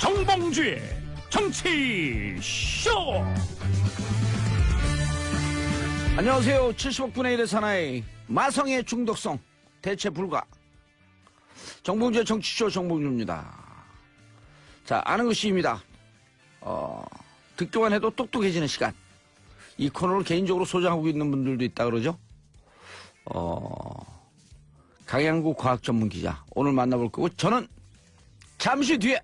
정봉주의 정치쇼. 안녕하세요. 70억 분의 1의 사나이 마성의 중독성 대체 불가 정봉주의 정치쇼 정봉주입니다. 자, 아는 것이입니다. 듣기만 해도 똑똑해지는 시간. 이 코너를 개인적으로 소장하고 있는 분들도 있다 그러죠. 강양구 과학전문기자 오늘 만나볼 거고, 저는 잠시 뒤에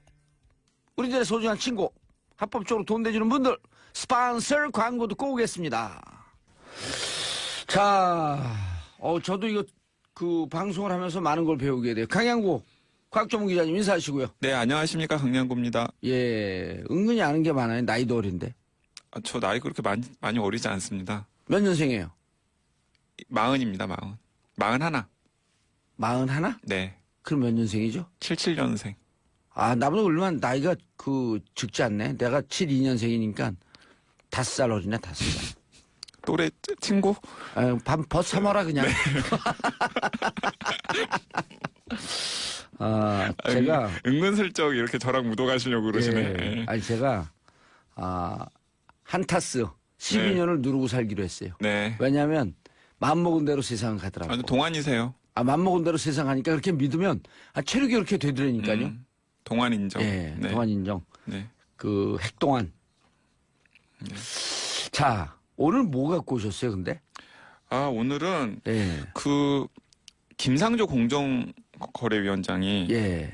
우리들의 소중한 친구, 합법적으로 돈 내주는 분들 스폰서 광고 듣고 오겠습니다. 자, 저도 이거 방송을 하면서 많은 걸 배우게 돼요. 강양구 과학전문기자님 인사하시고요. 네, 안녕하십니까, 강양구입니다. 예, 은근히 아는 게 많아요. 나이도 어린데. 저 나이 그렇게 많이 어리지 않습니다. 몇 년생이에요? 40입니다, 41. 41? 네. 그럼 몇 년생이죠? 77년생. 아, 나보다 얼마 나이가 적지 않네. 내가 72년생이니까 5살 어리네, 5살. 또래 친구? 밥 벗삼아라 그냥. 네. 제가 은근슬쩍 이렇게 저랑 묻어가시려고 그러시네. 예, 아니 제가 한타스 12년을 누르고 살기로 했어요. 네. 왜냐하면 마음먹은 대로 세상 가더라고요. 동안이세요. 마음먹은 대로 세상 가니까 그렇게 믿으면 체력이 그렇게 되더라니까요. 동안 인정. 예, 네. 동안 인정. 네. 핵동안. 네. 자, 오늘 뭐 갖고 오셨어요, 근데? 오늘은 예. 김상조 공정거래위원장이 예.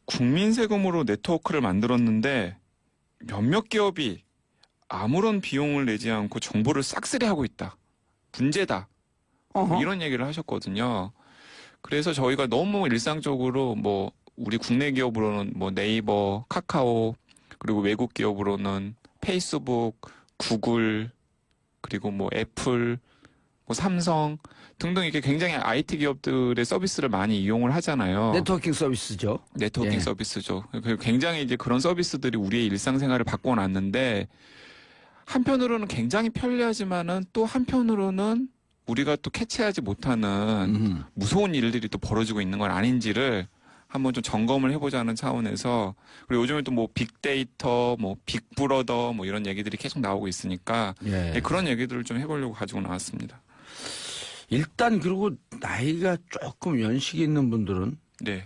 국민 세금으로 네트워크를 만들었는데 몇몇 기업이 아무런 비용을 내지 않고 정보를 싹쓸이하고 있다. 문제다. 이런 얘기를 하셨거든요. 그래서 저희가 너무 일상적으로 우리 국내 기업으로는 네이버, 카카오, 그리고 외국 기업으로는 페이스북, 구글, 그리고 애플, 삼성 등등 이렇게 굉장히 IT 기업들의 서비스를 많이 이용을 하잖아요. 네트워킹 서비스죠. 네트워킹 서비스죠. 굉장히 이제 그런 서비스들이 우리의 일상생활을 바꿔놨는데, 한편으로는 굉장히 편리하지만은 또 한편으로는 우리가 또 캐치하지 못하는 무서운 일들이 또 벌어지고 있는 건 아닌지를 한번 좀 점검을 해보자는 차원에서, 그리고 요즘에 또 빅데이터, 빅브러더 이런 얘기들이 계속 나오고 있으니까 그런 얘기들을 좀 해보려고 가지고 나왔습니다. 일단 그리고 나이가 조금 연식이 있는 분들은 네.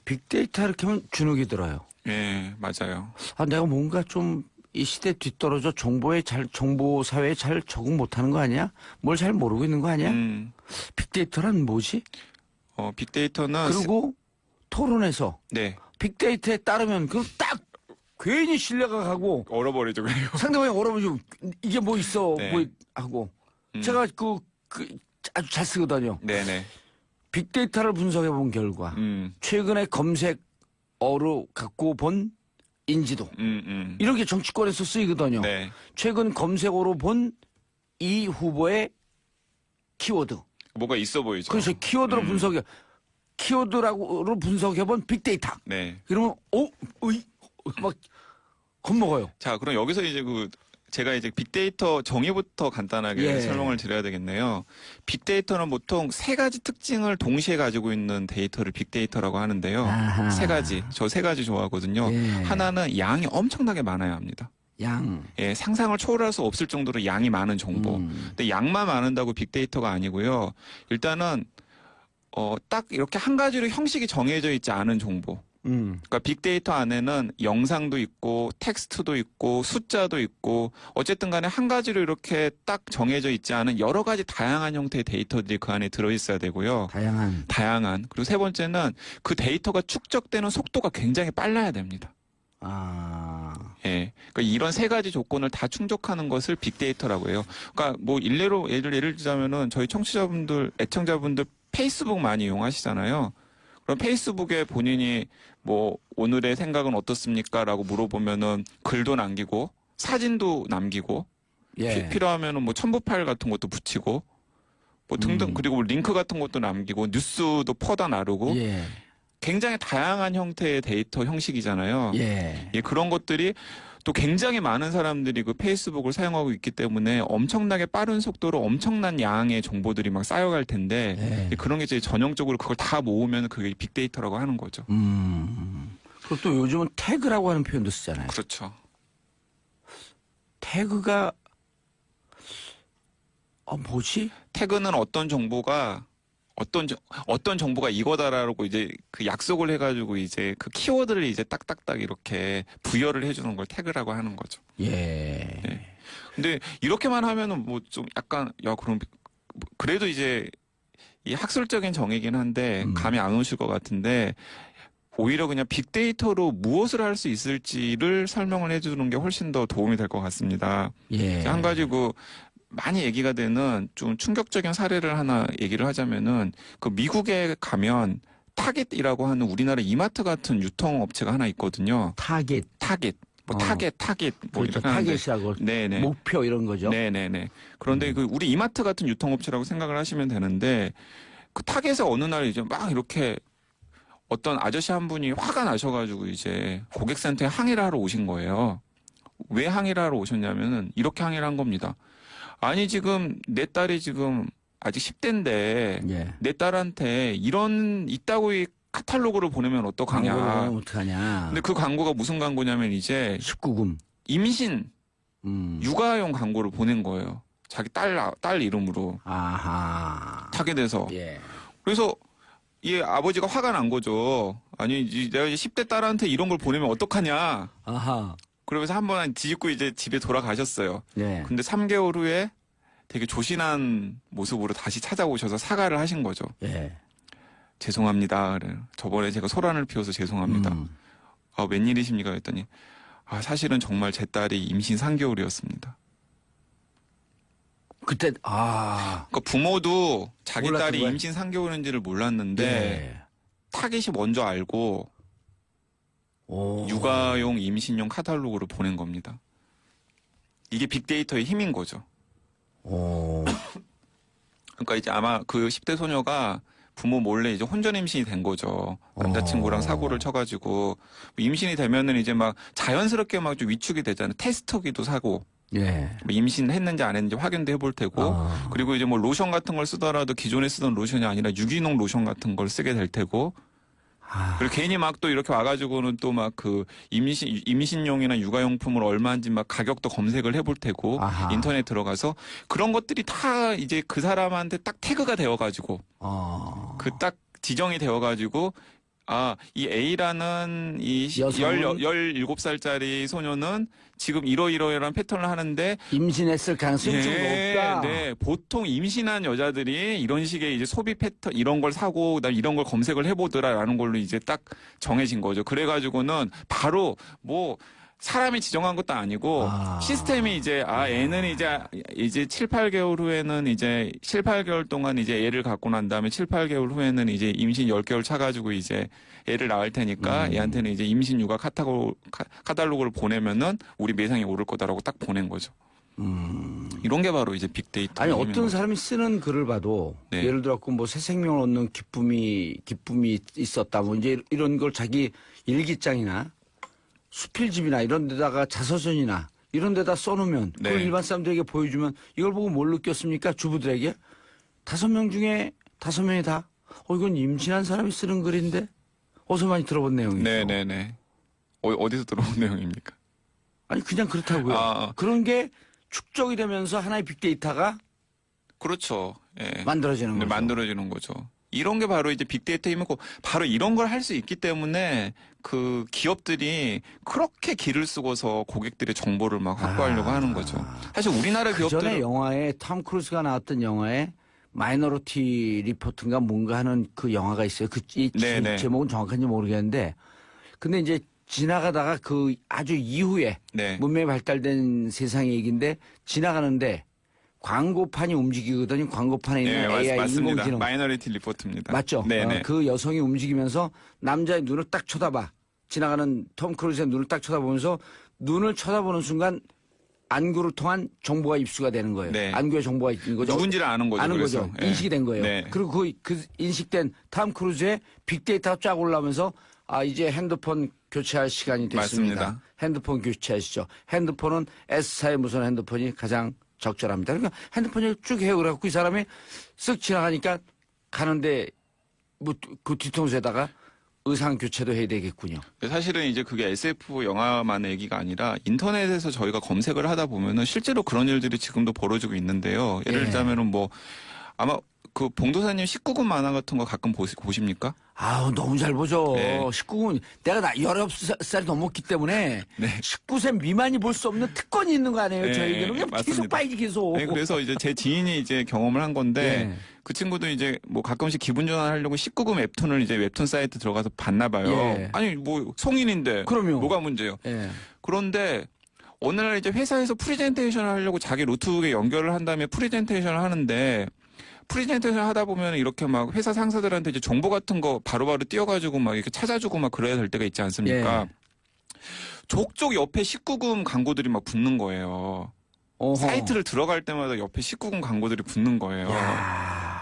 빅데이터 이렇게 하면 주눅이 들어요. 네, 맞아요. 내가 뭔가 좀 이 시대에 뒤떨어져 정보 사회에 잘 적응 못하는 거 아니야? 뭘 잘 모르고 있는 거 아니야? 빅데이터란 뭐지? 빅데이터는 그리고 토론에서 네. 빅데이터에 따르면 딱 괜히 신뢰가 가고 얼어버리죠, 그래요. 상대방이 얼어버리죠. 이게 뭐 있어, 네. 하고. 제가 아주 잘 쓰거든요. 네네. 빅데이터를 분석해 본 결과 최근에 검색어로 갖고 본 인지도 이런 게 정치권에서 쓰이거든요. 네. 최근 검색어로 본 이 후보의 키워드. 뭐가 있어 보이죠. 그래서 키워드로 키워드로 분석해본 빅데이터. 네. 그러면 막 겁먹어요. 자, 그럼 여기서 이제 제가 이제 빅데이터 정의부터 간단하게 설명을 드려야 되겠네요. 빅데이터는 보통 3가지 특징을 동시에 가지고 있는 데이터를 빅데이터라고 하는데요. 아하. 3가지. 저 3가지 좋아하거든요. 하나는 양이 엄청나게 많아야 합니다. 상상을 초월할 수 없을 정도로 양이 많은 정보. 근데 양만 많은다고 빅데이터가 아니고요. 일단은 딱 이렇게 한 가지로 형식이 정해져 있지 않은 정보. 그러니까 빅데이터 안에는 영상도 있고 텍스트도 있고 숫자도 있고 어쨌든 간에 한 가지로 이렇게 딱 정해져 있지 않은 여러 가지 다양한 형태의 데이터들이 그 안에 들어있어야 되고요. 다양한. 그리고 세 번째는 그 데이터가 축적되는 속도가 굉장히 빨라야 됩니다. 그러니까 이런 3가지 조건을 다 충족하는 것을 빅데이터라고 해요. 그러니까 예를 들자면은 저희 애청자분들 페이스북 많이 이용하시잖아요. 그럼 페이스북에 본인이 오늘의 생각은 어떻습니까? 라고 물어보면은 글도 남기고 사진도 남기고 필요하면은 첨부 파일 같은 것도 붙이고 등등 그리고 링크 같은 것도 남기고 뉴스도 퍼다 나르고 굉장히 다양한 형태의 데이터 형식이잖아요. 그런 것들이 또 굉장히 많은 사람들이 그 페이스북을 사용하고 있기 때문에 엄청나게 빠른 속도로 엄청난 양의 정보들이 막 쌓여갈 텐데 그런 게 이제 전형적으로 그걸 다 모으면 그게 빅데이터라고 하는 거죠. 그리고 또 요즘은 태그라고 하는 표현도 쓰잖아요. 그렇죠. 태그가 뭐지? 태그는 어떤 정보가 이거다라고 이제 그 약속을 해가지고 이제 그 키워드를 이제 딱딱딱 이렇게 부여를 해주는 걸 태그라고 하는 거죠. 예. 네. 근데 이렇게만 하면은 뭐 좀 약간 그럼 그래도 이제 이 학술적인 정의긴 한데 감이 안 오실 것 같은데 오히려 그냥 빅데이터로 무엇을 할 수 있을지를 설명을 해주는 게 훨씬 더 도움이 될 것 같습니다. 예. 한 가지 많이 얘기가 되는 좀 충격적인 사례를 하나 얘기를 하자면은 그 미국에 가면 타겟이라고 하는 우리나라 이마트 같은 유통업체가 하나 있거든요. 타겟. 뭐 타겟 뭐 그렇죠. 이렇게 하는데. 타겟이라고 네네. 목표 이런 거죠. 네네네. 그런데 그 우리 이마트 같은 유통업체라고 생각을 하시면 되는데 그 타겟에 어느 날 이제 막 이렇게 어떤 아저씨 한 분이 화가 나셔가지고 이제 고객센터에 항의를 하러 오신 거예요. 왜 항의를 하러 오셨냐면은 이렇게 항의를 한 겁니다. 아니 지금 내 딸이 지금 아직 10대인데 내 딸한테 있다고 이 카탈로그를 보내면 어떡하냐. 어떡하냐. 근데 그 광고가 무슨 광고냐면 이제 19금 임신 육아용 광고를 보낸 거예요. 자기 딸 이름으로. 아하. 타겟에서. 예. 그래서 이 아버지가 화가 난 거죠. 아니 내가 이제 10대 딸한테 이런 걸 보내면 어떡하냐. 아하. 그러면서 한번 뒤집고 이제 집에 돌아가셨어요. 네. 근데 3개월 후에 되게 조신한 모습으로 다시 찾아오셔서 사과를 하신 거죠. 예. 죄송합니다. 그래요. 저번에 제가 소란을 피워서 죄송합니다. 웬일이십니까? 했더니 사실은 정말 제 딸이 임신 3개월이었습니다. 그때 그러니까 부모도 자기 딸이 거야? 임신 3개월인지를 몰랐는데 타겟이 먼저 알고 육아용 임신용 카탈로그를 보낸 겁니다. 이게 빅데이터의 힘인 거죠. 그러니까 이제 아마 그 10대 소녀가 부모 몰래 이제 혼전 임신이 된 거죠. 남자친구랑 사고를 쳐가지고 임신이 되면은 이제 막 자연스럽게 막 좀 위축이 되잖아요. 테스터기도 사고. 뭐 임신했는지 안 했는지 확인도 해볼 테고 그리고 이제 뭐 로션 같은 걸 쓰더라도 기존에 쓰던 로션이 아니라 유기농 로션 같은 걸 쓰게 될 테고 그리고 괜히 막 또 이렇게 와가지고는 또 막 그 임신용이나 육아용품을 얼마인지 막 가격도 검색을 해볼 테고 인터넷 들어가서 그런 것들이 다 이제 그 사람한테 딱 태그가 되어가지고 그 딱 지정이 되어가지고 이 A라는 이 17살짜리 소녀는 지금 이러이러한 패턴을 하는데 임신했을 가능성이 좀 높다. 네, 보통 임신한 여자들이 이런 식의 이제 소비 패턴 이런 걸 사고 그다음 이런 걸 검색을 해보더라라는 걸로 이제 딱 정해진 거죠. 그래가지고는 바로 뭐 사람이 지정한 것도 아니고 시스템이 이제 애는 이제 7, 8개월 후에는 이제 7, 8개월 동안 이제 애를 갖고 난 다음에 7, 8개월 후에는 이제 임신 10개월 차가지고 이제 애를 낳을 테니까 얘한테는 이제 임신 육아 카탈로그를 보내면은 우리 매상이 오를 거다라고 딱 보낸 거죠. 이런 게 바로 이제 빅데이터. 아니 어떤 사람이 쓰는 글을 봐도 예를 들어 뭐 새 생명을 얻는 기쁨이 있었다 뭐 이제 이런 걸 자기 일기장이나 수필집이나 이런 데다가 자서전이나 이런 데다 써놓으면 그걸 일반 사람들에게 보여주면 이걸 보고 뭘 느꼈습니까? 주부들에게 5명 중에 5명이 다 이건 임신한 사람이 쓰는 글인데 어디서 많이 들어본 내용이죠. 네네네. 어디서 들어본 내용입니까? 아니 그냥 그렇다고요. 그런 게 축적이 되면서 하나의 빅데이터가 그렇죠. 만들어지는 거죠. 만들어지는 거죠. 이런 게 바로 이제 빅데이터 힘이고 바로 이런 걸 할 수 있기 때문에 그 기업들이 그렇게 기를 쓰고서 고객들의 정보를 막 확보하려고 하는 거죠. 사실 우리나라 기업들은 전에 영화에 톰 크루즈가 나왔던 영화에 마이너리티 리포트인가 뭔가 하는 그 영화가 있어요. 제목은 정확한지 모르겠는데 근데 이제 지나가다가 그 아주 이후에 문명이 발달된 세상의 얘기인데 지나가는데 광고판이 움직이거든요. 광고판에 있는 AI 맞습니다. 인공지능. 마이너리티 리포트입니다. 맞죠? 그 여성이 움직이면서 남자의 눈을 딱 쳐다봐. 지나가는 톰 크루즈의 눈을 딱 쳐다보면서 눈을 쳐다보는 순간 안구를 통한 정보가 입수가 되는 거예요. 안구에 정보가 있는 거죠. 누군지를 아는 거죠. 인식이 된 거예요. 그리고 그 인식된 톰 크루즈의 빅데이터가 쫙 올라오면서 이제 핸드폰 교체할 시간이 됐습니다. 맞습니다. 핸드폰 교체하시죠. 핸드폰은 S사의 무선 핸드폰이 가장 적절합니다. 그러니까 핸드폰을 쭉 해오라고 이 사람이 쓱 지나가니까 가는데 뭐 그 뒤통수에다가 의상 교체도 해야 되겠군요. 사실은 이제 그게 SF 영화만의 얘기가 아니라 인터넷에서 저희가 검색을 하다 보면은 실제로 그런 일들이 지금도 벌어지고 있는데요. 예를 들자면은 뭐 아마 그 봉도사님 19금 만화 같은 거 가끔 보십니까? 아우 너무 잘 보죠. 네. 19금 내가 19살이 넘었기 때문에 네. 19세 미만이 볼 수 없는 특권이 있는 거 아니에요? 네, 저희에게는 그냥 계속 맞습니다. 빠이지 계속. 네, 그래서 이제 제 지인이 이제 경험을 한 건데 네. 그 친구도 이제 뭐 가끔씩 기분 전환하려고 19금 웹툰을 이제 웹툰 사이트 들어가서 봤나 봐요. 예. 아니 뭐 성인인데 그럼요. 뭐가 문제예요? 예. 그런데 어느 날 이제 회사에서 프레젠테이션을 하려고 자기 노트북에 연결을 한 다음에 프레젠테이션을 하는데 프레젠테이션 하다 보면 이렇게 막 회사 상사들한테 이제 정보 같은 거 바로바로 띄워가지고 막 이렇게 찾아주고 막 그래야 될 때가 있지 않습니까? 예. 족족 옆에 19금 광고들이 막 붙는 거예요. 어허. 사이트를 들어갈 때마다 옆에 19금 광고들이 붙는 거예요. 야.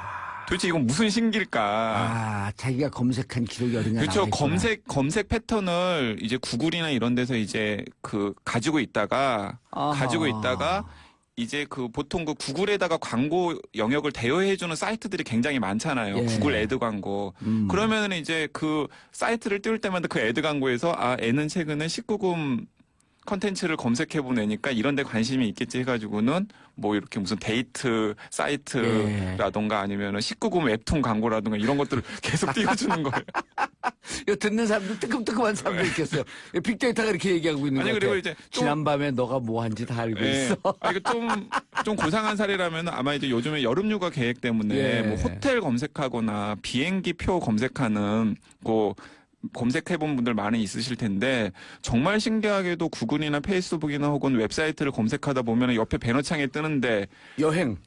도대체 이건 무슨 신기일까? 아, 자기가 검색한 기록이 어딘가 그렇죠. 남아있구나. 검색 패턴을 이제 구글이나 이런 데서 이제 그 가지고 있다가 이제 그 보통 그 구글에다가 광고 영역을 대여해주는 사이트들이 굉장히 많잖아요. 예. 구글 애드 광고. 그러면은 이제 그 사이트를 띄울 때마다 그 애드 광고에서 아, 애는 최근에 19금 컨텐츠를 검색해본 애니까 이런 데 관심이 있겠지 해가지고는 뭐 이렇게 무슨 데이트 사이트라던가 아니면은 19금 웹툰 광고라던가 이런 것들을 계속 띄워주는 거예요. 이거 듣는 사람들 뜨끔뜨끔한 사람도 있겠어요. 빅데이터가 이렇게 얘기하고 있는 아니, 것 같아. 그리고 이제 좀- 지난밤에 너가 뭐 한지 다 알고 예. 있어. 아, 이거 좀 고상한 사례라면 아마 이제 요즘에 여름휴가 계획 때문에 예. 뭐 호텔 검색하거나 비행기 표 검색하는 뭐 검색해본 분들 많이 있으실 텐데 정말 신기하게도 구글이나 페이스북이나 혹은 웹사이트를 검색하다 보면 옆에 배너창에 뜨는데 여행,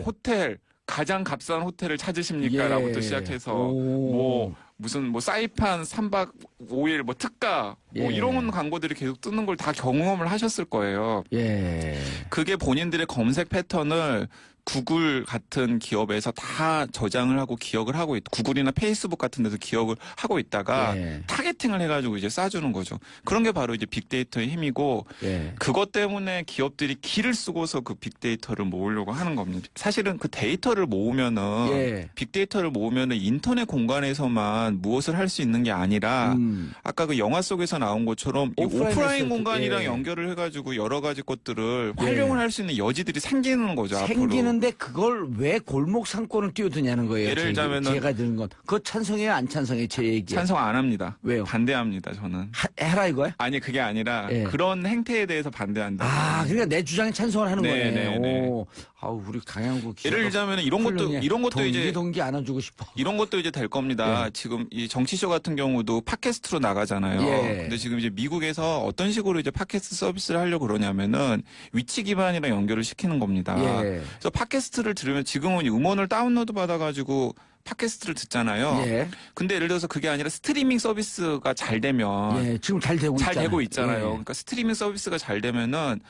호텔 가장 값싼 호텔을 찾으십니까? 예. 라부터 시작해서 뭐 무슨 뭐 사이판 3박 5일 뭐 특가 뭐 예. 이런 광고들이 계속 뜨는 걸 다 경험을 하셨을 거예요. 예. 그게 본인들의 검색 패턴을 구글 같은 기업에서 다 저장을 하고 기억을 하고 구글이나 페이스북 같은 데서 기억을 하고 있다가 예. 타겟팅을 해가지고 이제 쏴주는 거죠. 그런 게 바로 이제 빅데이터의 힘이고 예. 그것 때문에 기업들이 기를 쓰고서 그 빅데이터를 모으려고 하는 겁니다. 사실은 그 데이터를 모으면은 예. 빅데이터를 모으면은 인터넷 공간에서만 무엇을 할 수 있는 게 아니라 아까 그 영화 속에서 나온 것처럼 이 오프라인 공간이랑 예. 연결을 해가지고 여러 가지 것들을 활용을 할 수 있는 여지들이 생기는 거죠. 앞으로. 생기는데 그걸 왜 골목 상권을 뛰어드냐는 거예요. 예를 들자면은- 제가 드는 건 그거 찬성해요, 안 찬성해요? 제 얘기. 찬성 안 합니다. 왜요? 반대합니다. 저는. 해라 이거야? 아니 그게 아니라 예. 그런 행태에 대해서 반대한다. 아, 그러니까 내 주장에 찬성을 하는 네, 거네. 네, 네. 오, 아우 우리 강양구 기자. 예를 들자면 이런 것도 이제 동기 안아주고 싶어. 이런 것도 이제 될 겁니다. 예. 지금 이 정치쇼 같은 경우도 팟캐스트로 나가잖아요. 예. 근데 지금 이제 미국에서 어떤 식으로 이제 팟캐스트 서비스를 하려고 그러냐면은 위치 기반이랑 연결을 시키는 겁니다. 예. 그래서 팟캐스트를 들으면 지금은 음원을 다운로드 받아가지고 팟캐스트를 듣잖아요. 예. 근데 예를 들어서 그게 아니라 스트리밍 서비스가 잘 되면 예, 지금 잘 되고 잘 있잖아요. 되고 있잖아요. 예. 그러니까 스트리밍 서비스가 잘 되면은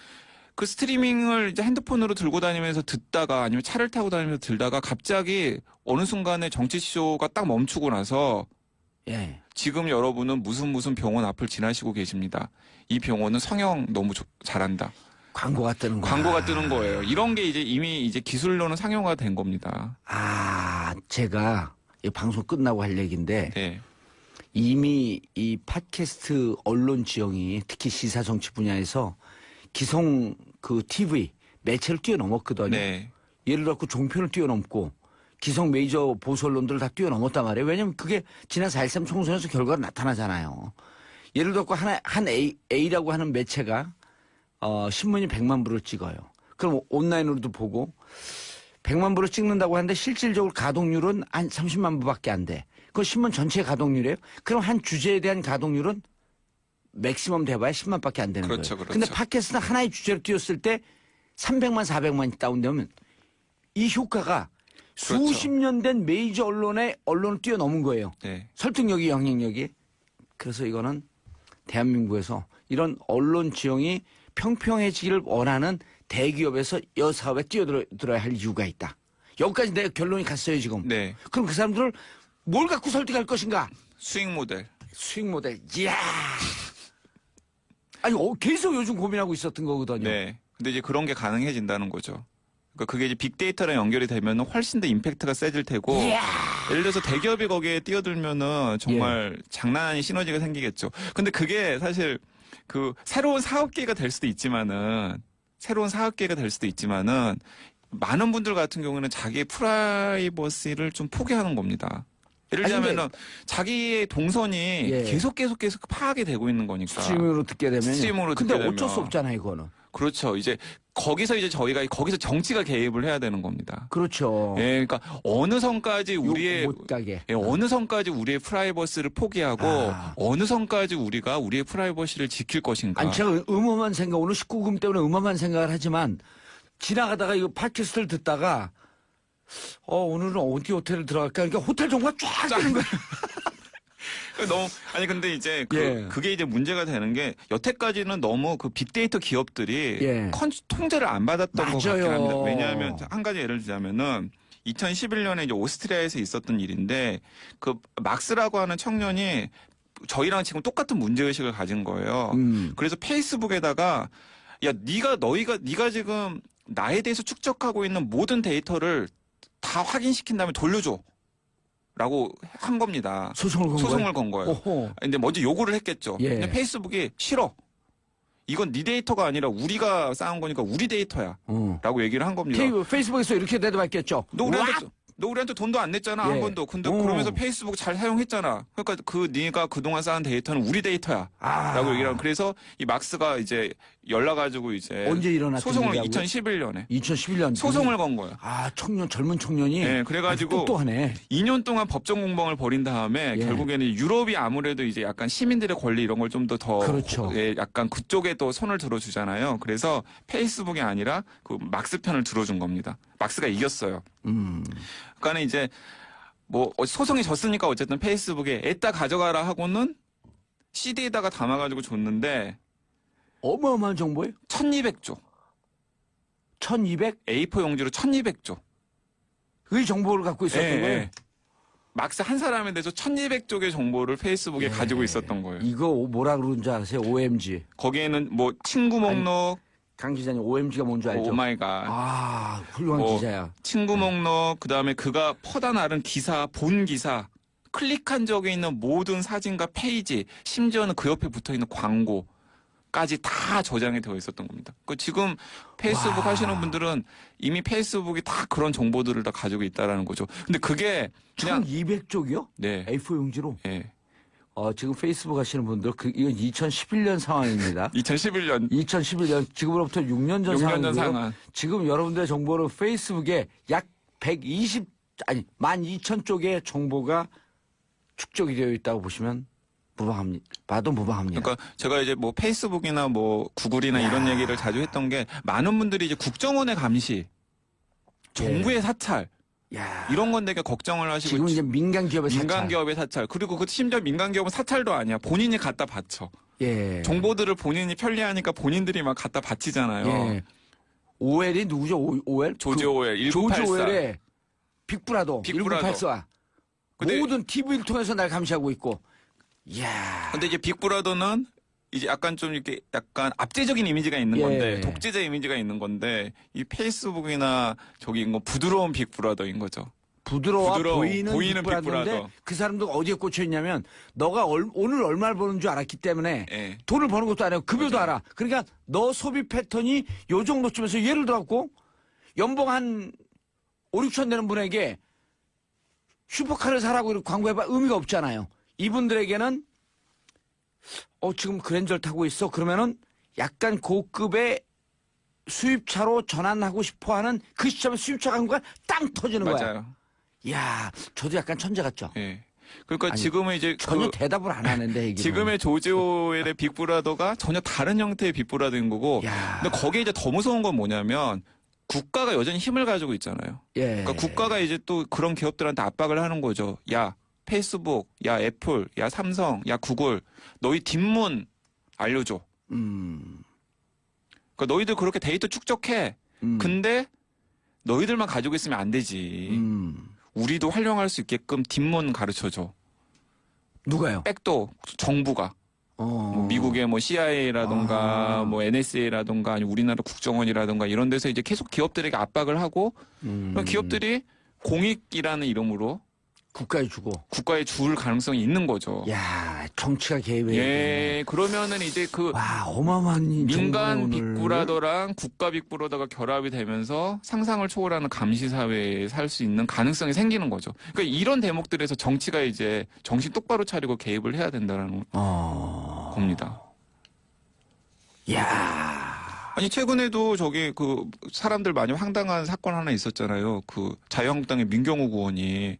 그 스트리밍을 이제 핸드폰으로 들고 다니면서 듣다가 아니면 차를 타고 다니면서 들다가 갑자기 어느 순간에 정치쇼가 딱 멈추고 나서 예. 지금 여러분은 무슨 병원 앞을 지나시고 계십니다. 이 병원은 성형 너무 잘한다. 광고가 뜨는 거야. 광고가 뜨는 거예요. 이런 게 이제 이미 이제 기술로는 상용화 된 겁니다. 아, 제가 이 방송 끝나고 할 얘기인데 네. 이미 이 팟캐스트 언론 지형이 특히 시사 정치 분야에서 기성 그 TV 매체를 뛰어넘었거든요. 네. 예를 들어 종편을 뛰어넘고 기성 메이저 보수 언론들을 다 뛰어넘었단 말이에요. 왜냐하면 그게 지난 4.13 총선에서 결과가 나타나잖아요. 예를 들어 한 A라고 하는 매체가 신문이 100만 부를 찍어요. 그럼 온라인으로도 보고 100만 부를 찍는다고 하는데 실질적으로 가동률은 한 30만 부밖에 안 돼. 그건 신문 전체 가동률이에요. 그럼 한 주제에 대한 가동률은 맥시멈 돼봐야 10만밖에 안 되는 그렇죠, 거예요. 그렇죠. 근데 팟캐스트는 하나의 주제로 띄웠을 때 300만, 400만이 다운되면 이 효과가 그렇죠. 수십 년 된 메이저 언론을 뛰어넘은 거예요. 네. 설득력이, 영향력이. 그래서 이거는 대한민국에서 이런 언론 지형이 평평해지기를 원하는 대기업에서 여사업에 뛰어들어야 할 이유가 있다. 여기까지 내가 결론이 갔어요, 지금. 네. 그럼 그 사람들을 뭘 갖고 설득할 것인가? 수익 모델. 수익 모델. 이야. 아니, 계속 요즘 고민하고 있었던 거거든요. 네. 근데 이제 그런 게 가능해진다는 거죠. 그러니까 그게 이제 빅데이터랑 연결이 되면 훨씬 더 임팩트가 세질 테고. 이야. 예를 들어서 대기업이 거기에 뛰어들면은 정말 장난 아닌 시너지가 생기겠죠. 근데 그게 사실 그 새로운 사업계가 될 수도 있지만은 많은 분들 같은 경우는 자기의 프라이버시를 좀 포기하는 겁니다. 예를 들자면은 자기의 동선이 계속 파악이 되고 있는 거니까. 스트리밍으로 듣게 되면. 스트리밍으로 근데 듣게 어쩔 수 되면. 없잖아요, 이거는. 그렇죠. 이제 거기서 저희가 거기서 정치가 개입을 해야 되는 겁니다. 그렇죠. 예, 그러니까 어느 선까지 우리의 못 가게. 어느 선까지 우리의 프라이버시를 포기하고 어느 선까지 우리가 우리의 프라이버시를 지킬 것인가. 아니 제가 음험한 생각, 오늘 19금 때문에 음험한 생각을 하지만 지나가다가 이거 팟캐스트를 듣다가 오늘은 어디 호텔을 들어갈까? 그러니까 호텔 정보가 쫙 뜨는 거야. 너무 아니 근데 이제 그게 이제 문제가 되는 게 여태까지는 너무 그 빅데이터 기업들이 통제를 안 받았던 것 같긴 합니다. 왜냐하면 한 가지 예를 들자면은 2011년에 이제 오스트리아에서 있었던 일인데 그 막스라고 하는 청년이 저희랑 지금 똑같은 문제 의식을 가진 거예요. 그래서 페이스북에다가 야 네가 지금 나에 대해서 축적하고 있는 모든 데이터를 다 확인시킨 다음에 돌려줘. 라고 한 겁니다. 소송을 건 거예요. 오호. 근데 먼저 요구를 했겠죠. 근데 페이스북이 싫어. 이건 네 데이터가 아니라 우리가 쌓은 거니까 우리 데이터야. 라고 얘기를 한 겁니다. 페이스북에서 이렇게 대답했겠죠. 너 우리한테 돈도 안 냈잖아, 한 번도. 근데 그러면서 페이스북 잘 사용했잖아. 그러니까 네가 그동안 쌓은 데이터는 우리 데이터야. 라고 얘기를 하고. 그래서 이 막스가 이제 연락가지고 이제 언제 일어났던 소송을 일이라고요? 2011년에 2011년 소송을 건 거예요. 젊은 청년이. 네, 그래가지고 똑똑하네. 2년 동안 법정 공방을 벌인 다음에 결국에는 유럽이 아무래도 이제 약간 시민들의 권리 이런 걸 좀 더 그렇죠. 약간 그쪽에 또 손을 들어주잖아요. 그래서 페이스북이 아니라 그 막스 편을 들어준 겁니다. 막스가 이겼어요. 그러니까 이제 뭐 소송이 졌으니까 어쨌든 페이스북에 애따 가져가라 하고는 CD에다가 담아가지고 줬는데 어마어마한 정보예요? 1200조. 1200? A4 용지로 1200조. 그 정보를 갖고 있었던 거예요? 막스 한 사람에 대해서 1200쪽의 정보를 페이스북에 가지고 있었던 거예요. 이거 뭐라 그러는 줄 아세요? OMG. 거기에는 뭐 친구 목록. 강 기자님 OMG가 뭔지 알죠? 오마이갓. 훌륭한 기자야. 친구 목록, 그다음에 그가 퍼다 나른 기사, 본 기사, 클릭한 적에 있는 모든 사진과 페이지, 심지어는 그 옆에 붙어있는 광고까지 다 저장이 되어 있었던 겁니다. 지금 페이스북 하시는 분들은 이미 페이스북이 다 그런 정보들을 다 가지고 있다라는 거죠. 근데 그게 그냥 1200쪽이요? 네. A4 용지로? 네. 지금 페이스북 하시는 분들, 이건 2011년 상황입니다. 2011년. 지금으로부터 6년 전 상황이고요. 상황. 지금 여러분들의 정보는 페이스북에 약 12,000쪽의 정보가 축적이 되어 있다고 보시면 봐도 무방합니다. 그러니까 제가 이제 뭐 페이스북이나 뭐 구글이나 이런 얘기를 자주 했던 게 많은 분들이 이제 국정원의 감시, 정부의 사찰, 이런 건 되게 걱정을 하시고 지금 이제 민간 기업의 사찰. 그리고 심지어 민간 기업은 사찰도 아니야. 본인이 갖다 바쳐. 정보들을 본인이 편리하니까 본인들이 막 갖다 바치잖아요. OL이 누구죠? OL? 조지 OL 1984. 조지 OL의 빅브라더 1984. 모든 TV를 통해서 날 감시하고 있고. 근데 이제 빅브라더는 이제 약간 좀 이렇게 약간 압제적인 이미지가 있는 건데, 독재자 이미지가 있는 건데, 이 페이스북이나 저기 뭐 부드러운 빅브라더인 거죠. 보이는 빅브라더인데 그 사람도 어디에 꽂혀 있냐면 너가 오늘 얼마를 버는 줄 알았기 때문에 돈을 버는 것도 알아요. 급여도 알아. 그러니까 너 소비 패턴이 요 정도쯤에서 예를 들어갖고 연봉 한 5, 6천 되는 분에게 슈퍼카를 사라고 광고해봐 의미가 없잖아요. 이분들에게는 지금 그랜저를 타고 있어. 그러면은 약간 고급의 수입차로 전환하고 싶어하는 그 시점에 수입차 광고가 땅 터지는 거야. 맞아요. 이야, 저도 약간 천재 같죠. 그러니까 지금은 이제 전혀 대답을 안 하는데 이게 지금의 조지 오웰의 빅브라더가 전혀 다른 형태의 빅브라더인 거고. 근데 거기에 이제 더 무서운 건 뭐냐면 국가가 여전히 힘을 가지고 있잖아요. 그러니까 국가가 이제 또 그런 기업들한테 압박을 하는 거죠. 야, 페이스북, 야, 애플, 야, 삼성, 야, 구글, 너희 뒷문 알려줘. 그러니까 너희들 그렇게 데이터 축적해. 근데 너희들만 가지고 있으면 안 되지. 우리도 활용할 수 있게끔 뒷문 가르쳐줘. 누가요? 백도 정부가. 뭐 미국의 뭐 CIA라던가 뭐 NSA라던가 아니면 우리나라 국정원이라던가 이런 데서 이제 계속 기업들에게 압박을 하고 기업들이 공익이라는 이름으로 국가에 줄 가능성이 있는 거죠. 야, 정치가 개입해. 예, 그러면은 이제 와, 어마어마한 민간 빅브라더랑 국가 빅브라더가 결합이 되면서 상상을 초월하는 감시 사회에 살 수 있는 가능성이 생기는 거죠. 그러니까 이런 대목들에서 정치가 이제 정신 똑바로 차리고 개입을 해야 된다는 겁니다. 야. 아니 최근에도 사람들 많이 황당한 사건 하나 있었잖아요. 자유한국당의 민경욱 의원이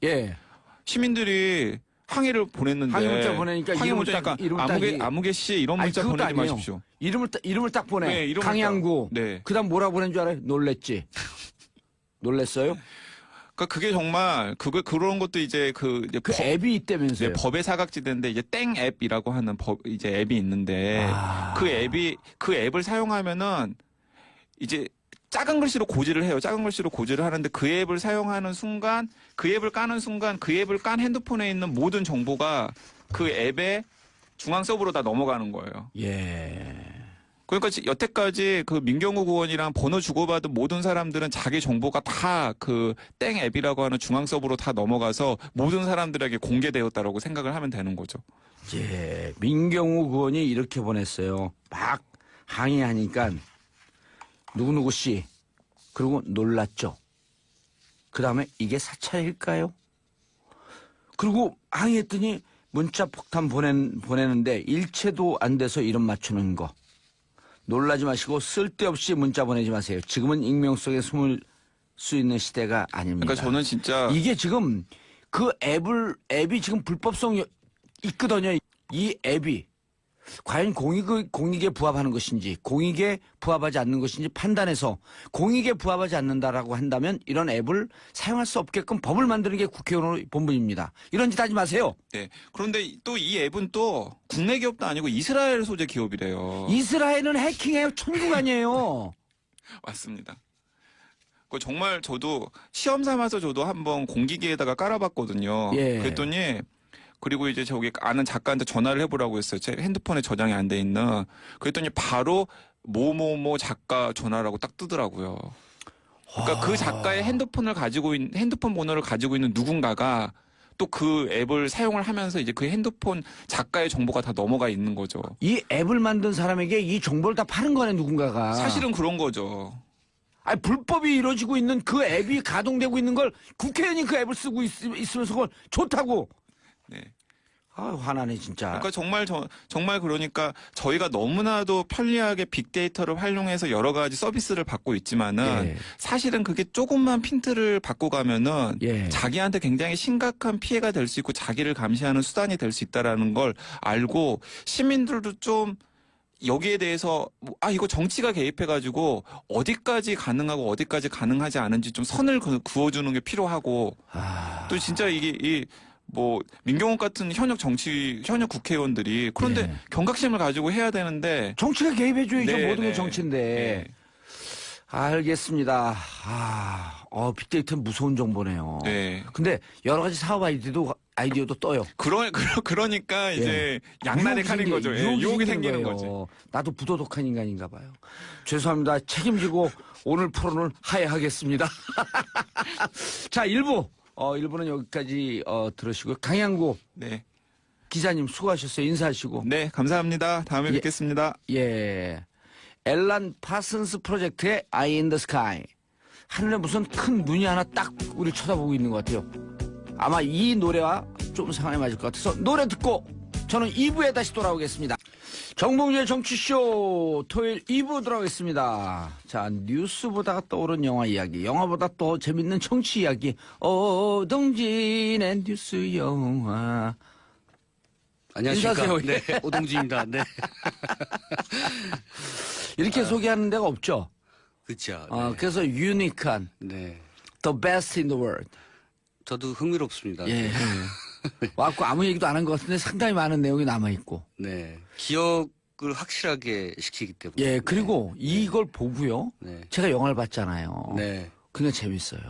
시민들이 항의를 보냈는데 항의 문자 보내니까 아무개 씨 이런 문자 보내지 아니에요. 마십시오. 이름을 딱 보내. 네, 강양구. 네. 그다음 뭐라고 보낸 줄 알아요? 놀랬지. 놀랬어요? 그러니까 그게 정말 그런 것도 이제 앱이 있다면서요. 네, 법의 사각지대인데 이제 땡 앱이라고 하는 이제 앱이 있는데 그 앱을 사용하면은 이제 작은 글씨로 고지를 해요. 작은 글씨로 고지를 하는데 그 앱을 사용하는 순간, 그 앱을 까는 순간, 그 앱을 깐 핸드폰에 있는 모든 정보가 그 앱의 중앙 서버로 다 넘어가는 거예요. 예. 그러니까 여태까지 민경욱 의원이랑 번호 주고받은 모든 사람들은 자기 정보가 다 땡 앱이라고 하는 중앙 서버로 다 넘어가서 모든 사람들에게 공개되었다라고 생각을 하면 되는 거죠. 예. 민경욱 의원이 이렇게 보냈어요. 막 항의하니까 누구누구 씨. 그리고 놀랐죠. 그 다음에 이게 사찰일까요? 그리고 항의했더니 문자 폭탄 보내는데 일체도 안 돼서 이름 맞추는 거. 놀라지 마시고 쓸데없이 문자 보내지 마세요. 지금은 익명 속에 숨을 수 있는 시대가 아닙니다. 그러니까 저는 진짜 이게 지금 앱이 지금 불법성이 있거든요. 이 앱이 과연 공익에 부합하는 것인지 공익에 부합하지 않는 것인지 판단해서 공익에 부합하지 않는다라고 한다면 이런 앱을 사용할 수 없게끔 법을 만드는 게 국회의원의 본분입니다. 이런 짓 하지 마세요. 네. 그런데 또 이 앱은 또 국내 기업도 아니고 이스라엘 소재 기업이래요. 이스라엘은 해킹해요. 천국 아니에요. 맞습니다. 정말 저도 시험 삼아서 저도 한번 공기계에다가 깔아봤거든요. 예. 그랬더니 그리고 이제 아는 작가한테 전화를 해보라고 했어요. 제 핸드폰에 저장이 안 돼 있는. 그랬더니 바로 뭐뭐뭐 작가 전화라고 딱 뜨더라고요. 그러니까 그 작가의 핸드폰 번호를 가지고 있는 누군가가 또 그 앱을 사용을 하면서 이제 그 핸드폰 작가의 정보가 다 넘어가 있는 거죠. 이 앱을 만든 사람에게 이 정보를 다 파는 거네, 누군가가. 사실은 그런 거죠. 아니, 불법이 이루어지고 있는 그 앱이 가동되고 있는 걸 국회의원이 그 앱을 쓰고 있으면서 그걸 좋다고. 네. 아, 화나네, 진짜. 그러니까 정말 그러니까 저희가 너무나도 편리하게 빅데이터를 활용해서 여러 가지 서비스를 받고 있지만은 사실은 그게 조금만 핀트를 받고 가면은 자기한테 굉장히 심각한 피해가 될 수 있고 자기를 감시하는 수단이 될 수 있다라는 걸 알고 시민들도 좀 여기에 대해서 이거 정치가 개입해가지고 어디까지 가능하고 어디까지 가능하지 않은지 좀 선을 그어주는 게 필요하고 또 진짜 이게 민경욱 같은 현역 국회의원들이 그런데 경각심을 가지고 해야 되는데 정치가 개입해줘야죠. 모든 게 정치인데. 알겠습니다. 빅데이터는 무서운 정보네요. 네. 근데 여러 가지 사업 아이디어도 떠요. 그러니까 이제 양날의 칼인 거죠. 유혹이 생기는 거죠. 나도 부도덕한 인간인가 봐요. 죄송합니다. 책임지고 오늘 토론을 하야하겠습니다. 자, 1부는 여기까지 들으시고요. 강양구 기자님 수고하셨어요. 인사하시고. 네, 감사합니다. 다음에 뵙겠습니다. 예. 앨런 파슨스 프로젝트의 Eye in the Sky. 하늘에 무슨 큰 눈이 하나 딱 우리 쳐다보고 있는 것 같아요. 아마 이 노래와 좀 상황에 맞을 것 같아서 노래 듣고 저는 2부에 다시 돌아오겠습니다. 정봉주의 정치쇼 토요일 2부 돌아오겠습니다. 자, 뉴스보다 떠오른 영화 이야기, 영화보다 더 재밌는 정치 이야기, 오동진의 뉴스 영화. 안녕하십니까. 인사하세요. 네, 오동진입니다. 네. 이렇게 소개하는 데가 없죠. 그렇죠. 네. 그래서 유니크한 The best in the world. 저도 흥미롭습니다. 예. 와갖고 아무 얘기도 안 한 것 같은데 상당히 많은 내용이 남아있고. 네. 기억을 확실하게 시키기 때문에. 예, 그리고 이걸 보고요. 제가 영화를 봤잖아요. 네. 그게 재밌어요.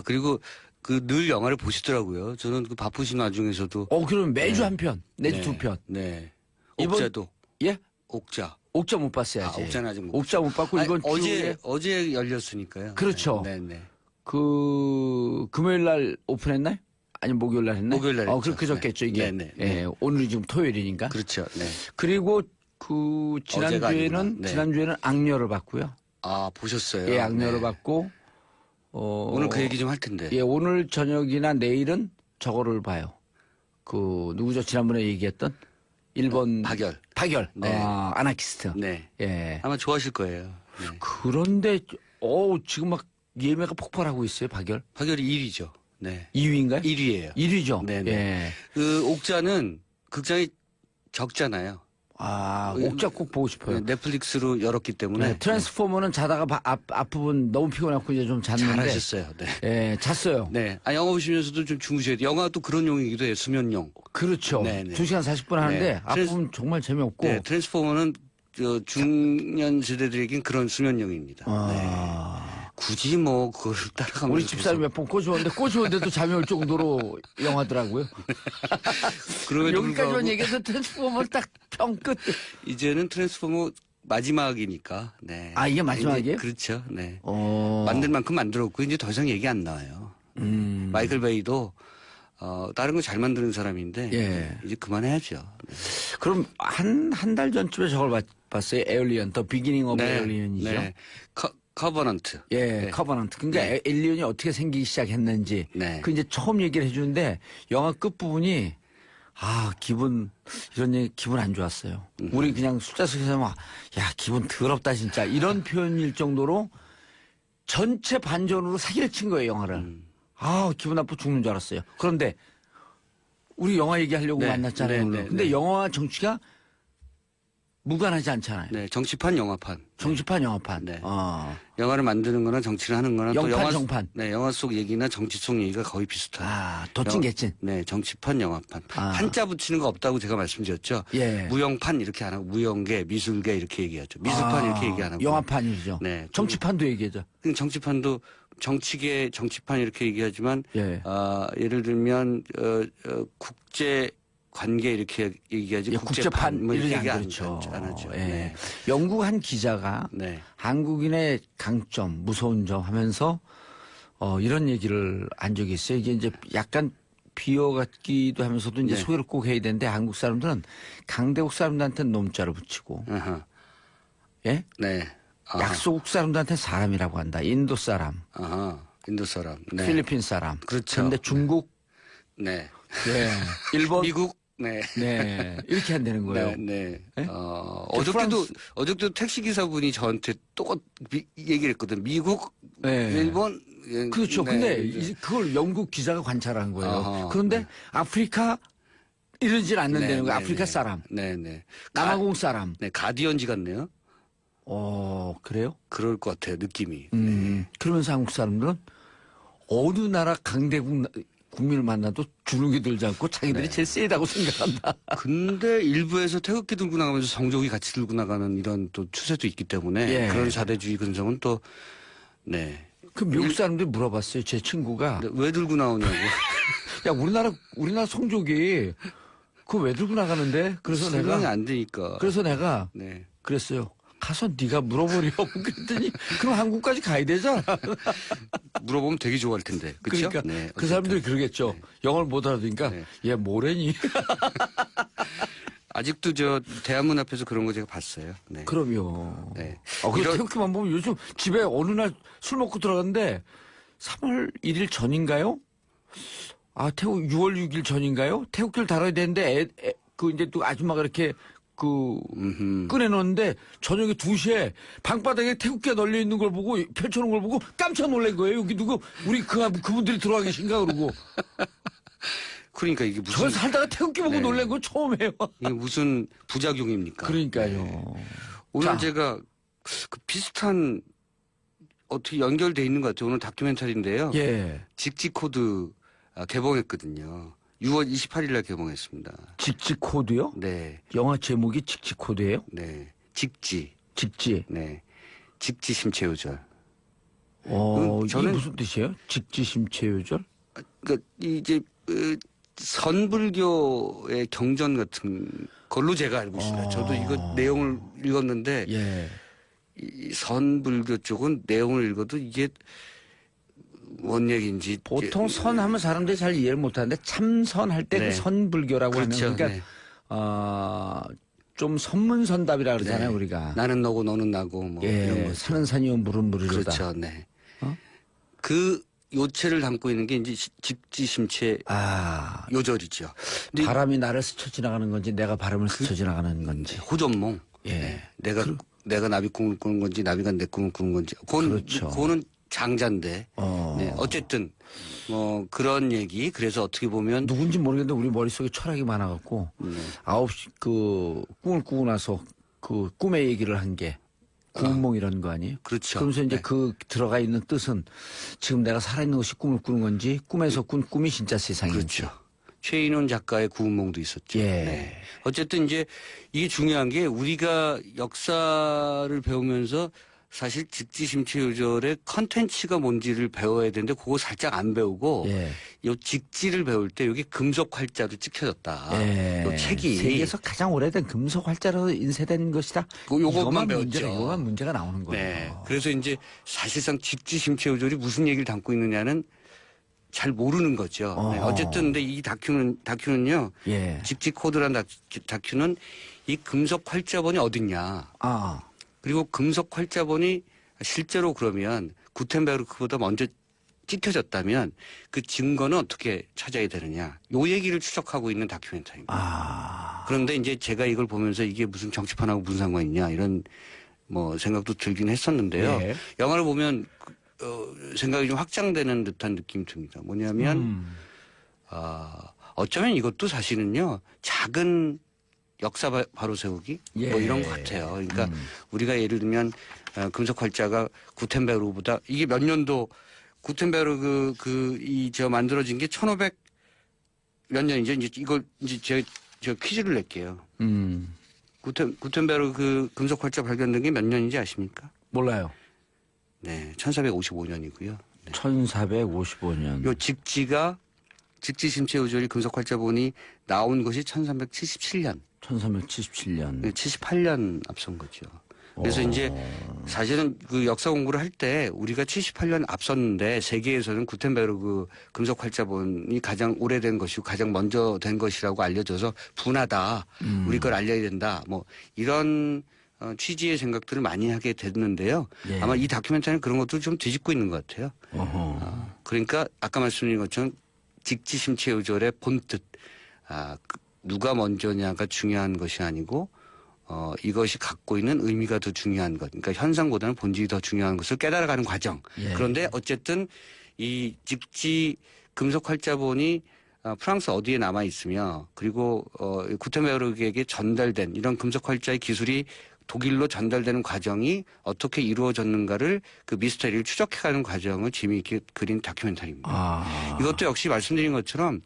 그리고 그 늘 영화를 보시더라고요. 저는 그 바쁘신 와중에서도. 그럼 매주 네. 한 편, 내주 네. 두 편. 네. 이번- 옥자도. 예? 옥자. 옥자 못 봤어야지. 옥자는 아직 못 옥자 못 봤고 아니, 이번 주에 어제 열렸으니까요. 그렇죠. 네, 네. 그 금요일 날 오픈했나요? 아니 목요일 날 했나요? 목요일 날 했죠. 그저께죠 이게. 네, 네, 예, 네. 오늘이 지금 토요일이니까. 그렇죠. 네. 그리고 그 어제가 아니구나. 네. 지난주에는 악녀를 봤고요. 아, 보셨어요? 예, 악녀를 네. 봤고 오늘 그 얘기 좀 할 텐데. 예, 오늘 저녁이나 내일은 저거를 봐요. 그 누구죠? 지난번에 얘기했던 일본 박열. 네. 아나키스트. 네. 예. 아마 좋아하실 거예요. 네. 그런데 지금 막 예매가 폭발하고 있어요, 박열. 박열이 1위죠. 네. 2위인가요? 1위예요. 1위죠. 네네. 예. 그 옥자는 극장이 적잖아요. 옥자 꼭 보고 싶어요. 넷플릭스로 열었기 때문에. 네, 트랜스포머는 자다가 앞부분 너무 피곤해갖고 이제 좀 잤는데. 잘하셨어요. 네. 예, 잤어요. 네. 영화 보시면서도 좀 주무셔야 돼요. 영화도 그런 용이기도 해요. 수면용. 그렇죠. 네네. 2시간 40분 하는데 네. 앞부분 정말 재미없고. 네. 트랜스포머는 중년 세대들에겐 그런 수면용입니다. 네. 굳이 뭐 그걸 따라가면서 우리 집사람이 몇 번 꼬시는데도 잠이 올 정도로 영화더라고요. 그럼에도 여기까지만 불구하고 얘기해서 트랜스포머를 딱 평끝. 이제는 트랜스포머 마지막이니까. 네. 이게 마지막이에요? 그렇죠. 네. 만들 만들 만큼 만들었고 이제 더 이상 얘기 안 나와요. 마이클 베이도 다른 거 잘 만드는 사람인데 예. 이제 그만해야죠. 네. 그럼 한 달 전쯤에 저걸 봤어요. 에얼리언, 더 비기닝 오브 에얼리언이죠. 네. 커버넌트. 예, 네. 커버넌트. 그러니까 네. 에일리언이 어떻게 생기기 시작했는지. 네. 그 이제 처음 얘기를 해주는데 영화 끝 부분이 이런 얘기 기분 안 좋았어요. 우리 그냥 숫자석에서 기분 더럽다 진짜 이런 표현일 정도로 전체 반전으로 사기를 친 거예요 영화를. 기분 나쁘 죽는 줄 알았어요. 그런데 우리 영화 얘기하려고 네. 만났잖아요. 네, 오늘. 네, 근데 네. 영화와 정치가 무관하지 않잖아요. 네, 정치판 영화판. 정치판 영화판. 네. 영화를 만드는 거나 정치를 하는 거나 또 영판, 영화 정판. 네, 영화 속 얘기나 정치 속 얘기가 거의 비슷해요. 도찐 개찐. 네, 정치판 영화판. 한자 붙이는 거 없다고 제가 말씀드렸죠. 예. 무영판 이렇게 안 하고 무영계, 미술계 이렇게 얘기하죠. 미술판 이렇게 얘기 안 하고. 영화판이죠. 네. 정치판도 얘기하죠. 정치판도 정치계, 정치판 이렇게 얘기하지만 예. 예를 들면 국제 관계 이렇게 얘기하지 국제판 뭐 이렇게 이렇게 얘기 안 그렇죠. 안 하죠. 예. 네. 영국 한 기자가 네. 한국인의 강점, 무서운 점 하면서 이런 얘기를 한 적이 있어요. 이게 이제 약간 비어 같기도 하면서도 이제 네. 소개를 꼭 해야 되는데 한국 사람들은 강대국 사람들한테는 놈자를 붙이고, 아하. 예? 네. 아하. 약소국 사람들한테는 사람이라고 한다. 인도 사람, 아하. 인도 사람. 네. 필리핀 사람. 그렇죠. 근데 중국, 네. 예, 일본, 미국. 네. 네, 이렇게 한다는 거예요. 네. 네? 어저께도 택시 기사분이 저한테 똑같 얘기를 했거든. 미국, 네. 일본. 그렇죠. 네. 근데 그걸 영국 기자가 관찰한 거예요. 아하, 그런데 네. 아프리카 이러질 않는다는 네, 거예요. 네, 아프리카 네. 사람, 네네. 남아공 사람. 네, 가디언지 같네요. 그래요? 그럴 것 같아요, 느낌이. 그러면서 한국 사람들은 어느 나라 강대국 국민을 만나도 주눅이 들지 않고 자기들이 제일 세다고 생각한다. 근데 일부에서 태극기 들고 나가면서 성조기 같이 들고 나가는 이런 또 추세도 있기 때문에 예. 그런 사대주의 근성은 또, 네. 그 미국 사람들이 물어봤어요. 제 친구가. 근데 왜 들고 나오냐고. 야, 우리나라 성조기 그거 왜 들고 나가는데? 그래서 설명이 안 되니까. 내가 네. 그랬어요. 가서 네가 물어보려. 그랬더니 그럼 한국까지 가야 되잖아. 물어보면 되게 좋아할 텐데. 그렇죠? 그러니까 네, 그 사람들이 그러겠죠. 네. 영어를 못 알아듣니까 네. 얘 뭐래니? 아직도 저 대한문 앞에서 그런 거 제가 봤어요. 네. 그럼요. 네. 그 이런- 태극기만 보면 요즘 집에 어느 날 술 먹고 들어갔는데 3월 1일 전인가요? 태국 6월 6일 전인가요? 태극기를 달아야 되는데 그 이제 또 아줌마가 이렇게 꺼내놓는데 저녁에 2시에 방바닥에 태극기가 널려 있는 걸 보고 펼쳐놓은 걸 보고 깜짝 놀란 거예요. 여기 누구 우리 그분들이 들어와 계신가 그러고 그러니까 이게 무슨 저 살다가 태극기 보고 네. 놀란 건 처음이에요. 이게 무슨 부작용입니까? 그러니까요. 네. 오늘 자. 제가 그 비슷한 어떻게 연결돼 있는 것 같아요. 오늘 다큐멘터리인데요. 예. 직지 코드 개봉했거든요. 6월 28일 날 개봉했습니다. 직지 코드요? 네. 영화 제목이 직지 코드예요? 네. 직지. 직지. 네. 직지 심체 요절. 이게 저는- 무슨 뜻이에요? 직지 심체 요절? 그러니까 이제 선불교의 경전 같은 걸로 제가 알고 있습니다. 저도 이거 내용을 읽었는데 예. 이 선불교 쪽은 내용을 읽어도 이게 뭔 얘기인지 보통 선하면 사람들이 잘 이해를 못하는데 참선할 때 네. 그 선불교라고 그렇죠. 하면 그러니까 좀 선문선답이라 그러잖아요 네. 우리가. 나는 너고 너는 나고 뭐 이런 거. 사는 산이요 물은 물이로다. 그렇죠. 네. 어? 그 요체를 담고 있는 게 이제 직지심체 요절이죠. 근데 바람이 나를 스쳐 지나가는 건지 내가 바람을 스쳐 지나가는 건지. 호전몽. 예. 네. 내가 나비 꿈을 꾸는 건지 나비가 내 꿈을 꾸는 건지. 그렇죠. 그거는 장자인데. 네. 어쨌든 뭐 그런 얘기. 그래서 어떻게 보면 누군지 모르겠는데 우리 머릿속에 철학이 많아갖고 9시 그 꿈을 꾸고 나서 그 꿈의 얘기를 한 게 구운몽이라는 거 아니에요? 그렇죠. 그러면서 이제 네. 그 들어가 있는 뜻은 지금 내가 살아있는 것이 꿈을 꾸는 건지 꿈에서 꾼 꿈이 진짜 세상인지. 그렇죠. 최인원 작가의 구운몽도 있었죠. 예. 네. 어쨌든 이제 이게 중요한 게 우리가 역사를 배우면서 사실 직지심체요절의 컨텐츠가 뭔지를 배워야 되는데 그거 살짝 안 배우고 요 직지를 배울 때 여기 금속 활자로 찍혀졌다. 요 책이 세계에서 가장 오래된 금속 활자로 인쇄된 것이다. 요것만 배웠죠. 이거만 문제가 나오는 거예요. 네. 그래서 이제 사실상 직지심체요절이 무슨 얘기를 담고 있느냐는 잘 모르는 거죠. 네. 어쨌든 근데 이 다큐는요. 직지 코드란 다큐는 이 금속 활자본이 어딨냐. 그리고 금속 활자본이 실제로 그러면 구텐베르크보다 먼저 찍혀졌다면 그 증거는 어떻게 찾아야 되느냐. 요 얘기를 추적하고 있는 다큐멘터리입니다. 그런데 이제 제가 이걸 보면서 이게 무슨 정치판하고 무슨 상관이 있냐 이런 뭐 생각도 들긴 했었는데요. 영화를 보면 생각이 좀 확장되는 듯한 느낌이 듭니다. 뭐냐면 어쩌면 이것도 사실은요. 작은 역사 바로 세우기 뭐 이런 것 같아요. 그러니까 우리가 예를 들면 금속 활자가 구텐베르크보다 이게 몇 년도 구텐베르크 저 만들어진 게 1500 몇 년이죠. 이제 이걸 이제 제가 퀴즈를 낼게요. 구텐베르크 금속 활자 발견된 게 몇 년인지 아십니까? 몰라요. 네, 1455년이고요. 네. 1455년. 요 직지심체요절이 금속 활자본이 나온 것이 1377년. 1377년. 78년 앞선 거죠. 그래서 이제 사실은 그 역사 공부를 할 때 우리가 78년 앞섰는데 세계에서는 구텐베르크 금속 활자본이 가장 오래된 것이고 가장 먼저 된 것이라고 알려져서 분하다. 우리 걸 알려야 된다. 뭐 이런 취지의 생각들을 많이 하게 됐는데요. 아마 이 다큐멘터리는 그런 것도 좀 뒤집고 있는 것 같아요. 그러니까 아까 말씀드린 것처럼 직지심체요절의 본뜻, 누가 먼저냐가 중요한 것이 아니고 이것이 갖고 있는 의미가 더 중요한 것. 그러니까 현상보다는 본질이 더 중요한 것을 깨달아가는 과정. 그런데 어쨌든 이 직지 금속 활자본이 프랑스 어디에 남아 있으며 그리고 구텐베르크에게 전달된 이런 금속 활자의 기술이 독일로 전달되는 과정이 어떻게 이루어졌는가를 그 미스터리를 추적해가는 과정을 재미있게 그린 다큐멘터리입니다. 이것도 역시 말씀드린 것처럼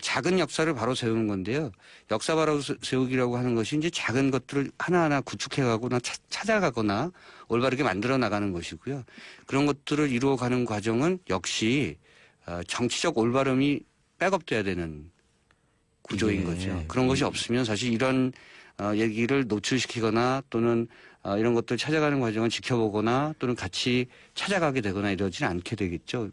작은 역사를 바로 세우는 건데요. 역사 바로 세우기라고 하는 것이 이제 작은 것들을 하나하나 구축해가거나 찾아가거나 올바르게 만들어 나가는 것이고요. 그런 것들을 이루어가는 과정은 역시 정치적 올바름이 백업돼야 되는 구조인 거죠. 그런 것이 없으면 사실 이런 얘기를 노출시키거나 또는 이런 것들 찾아가는 과정을 지켜보거나 또는 같이 찾아가게 되거나 이러지는 않게 되겠죠.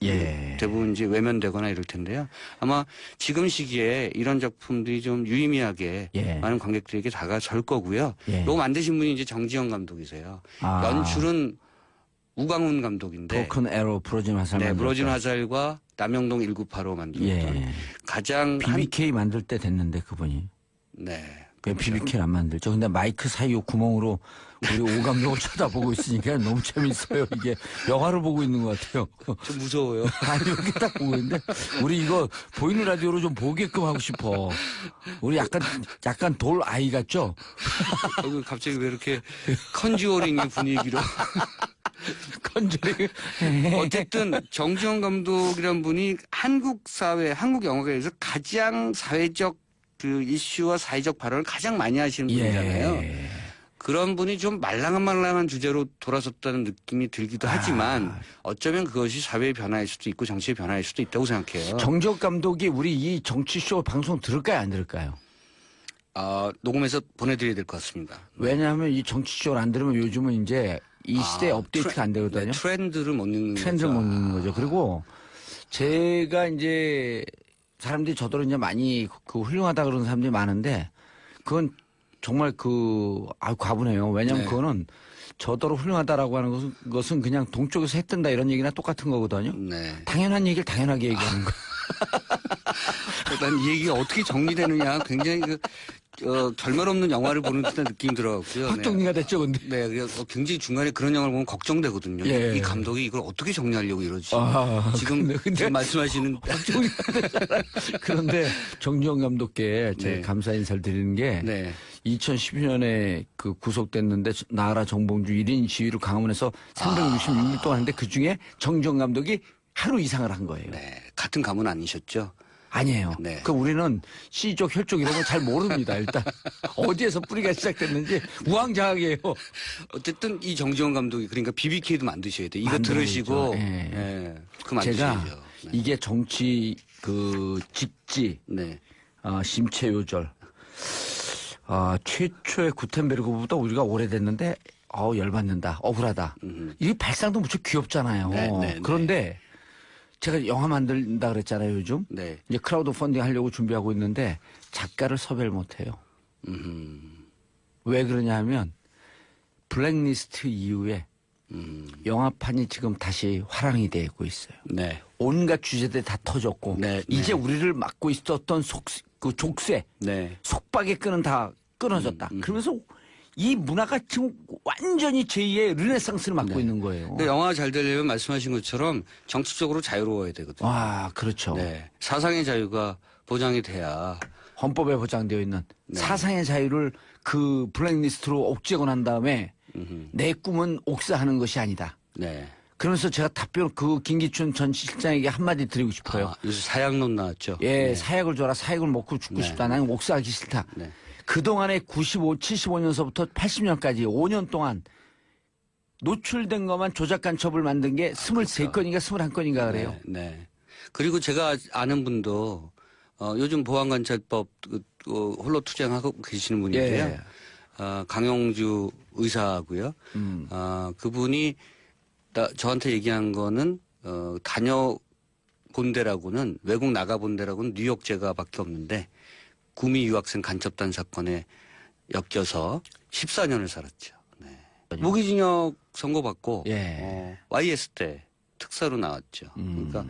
대부분 이제 외면되거나 이럴 텐데요. 아마 지금 시기에 이런 작품들이 좀 유의미하게 많은 관객들에게 다가설 거고요. 이거 만드신 분이 이제 정지영 감독이세요. 연출은 우광훈 감독인데. 토큰 에로 부러진 화살. 네, 부러진 화살과 남영동 1985 만들었던 가장 BBK 만들 때 됐는데 그분이. 네. 왜 BBK를 안 만들죠? 근데 마이크 사이 구멍으로 우리 오 감독을 쳐다보고 있으니까 너무 재밌어요. 이게 영화를 보고 있는 것 같아요. 좀 무서워요. 아니 이렇게 딱 보고 있는데 우리 이거 보이는 라디오로 좀 보게끔 하고 싶어. 우리 약간 돌 아이 같죠? 갑자기 왜 이렇게 컨주어링의 분위기로. 컨주링. 어쨌든 정지영 감독이란 분이 한국 사회, 한국 영화계에서 가장 사회적 그 이슈와 사회적 발언을 가장 많이 하시는 분이잖아요. 그런 분이 좀 말랑한 주제로 돌아섰다는 느낌이 들기도 하지만 어쩌면 그것이 사회의 변화일 수도 있고 정치의 변화일 수도 있다고 생각해요. 정지혁 감독이 우리 이 정치쇼 방송 들을까요, 안 들을까요? 녹음해서 보내드려야 될 것 같습니다. 왜냐하면 이 정치쇼를 안 들으면 요즘은 이제 이 시대에 업데이트가 안 되거든요. 네, 트렌드를 못 읽는 트렌드를 못 읽는 거죠. 그리고 제가 이제 사람들이 저더러 이제 많이 그 훌륭하다 그러는 사람들이 많은데 그건 정말 과분해요. 왜냐하면 네. 그거는 저더러 훌륭하다라고 하는 것은 그냥 동쪽에서 해 뜬다 이런 얘기나 똑같은 거거든요. 네. 당연한 얘기를 당연하게 얘기하는 거. 일단 이 얘기가 어떻게 정리되느냐 굉장히 결말 없는 영화를 보는 듯한 느낌이 들어가고요. 확 정리가 됐죠, 근데. 네, 그래서 굉장히 중간에 그런 영화를 보면 걱정되거든요. 예. 이 감독이 이걸 어떻게 정리하려고 이러지? 지금 근데 말씀하시는 그런데 정지영 감독께 제가 네. 감사 인사를 드리는 게 네. 2012년에 그 구속됐는데 나라 정봉주 1인 지휘로 강화문에서 366일 동안 했는데 그중에 정지영 감독이 하루 이상을 한 거예요. 네, 같은 가문 아니셨죠? 아니에요. 네. 그 우리는 C족, 혈족 이런 걸 잘 모릅니다. 일단 어디에서 뿌리가 시작됐는지 우왕좌왕이에요. 어쨌든 이 정지원 감독이 그러니까 BBK도 만드셔야 돼. 이거 만들어야죠. 들으시고 예. 예, 그 제가 만드셔야죠. 네. 이게 정치 직지 네. 심체요절 최초의 구텐베르그보다 우리가 오래됐는데 열받는다. 억울하다. 이게 발상도 무척 귀엽잖아요. 네, 네, 그런데 제가 영화 만든다 그랬잖아요, 요즘. 네. 이제 크라우드 펀딩 하려고 준비하고 있는데 작가를 섭외를 못 해요. 왜 그러냐 하면 블랙리스트 이후에 영화판이 지금 다시 화랑이 되고 있어요. 네. 온갖 주제들이 다 터졌고 네, 이제 네. 우리를 막고 있었던 족쇄, 네. 속박의 끈은 다 끊어졌다. 그러면서 이 문화가 지금 완전히 제2의 르네상스를 맞고 있는 거예요. 근데 영화가 잘 되려면 말씀하신 것처럼 정치적으로 자유로워야 되거든요. 그렇죠. 네. 사상의 자유가 보장이 돼야 헌법에 보장되어 있는 사상의 자유를 그 블랙리스트로 옥죄고 난 다음에 내 꿈은 옥사하는 것이 아니다. 네. 그러면서 제가 답변 김기춘 전 실장에게 한마디 드리고 싶어요. 요새 사약론 나왔죠. 예, 사약을 줘라. 사약을 먹고 죽고 싶다. 나는 옥사하기 싫다. 네. 그동안에 75년서부터 80년까지 5년 동안 노출된 것만 조작 간첩을 만든 게 23건인가 21건인가 그래요. 네. 그리고 제가 아는 분도 요즘 보안관찰법 홀로 투쟁하고 계시는 분인데요. 예. 강용주 의사고요. 그분이 저한테 얘기한 거는 다녀본 데라고는 외국 나가본 데라고는 뉴욕제가밖에 없는데 구미 유학생 간첩단 사건에 엮여서 14년을 살았죠. 네. 무기징역 선고받고 예. YS 때 특사로 나왔죠. 그러니까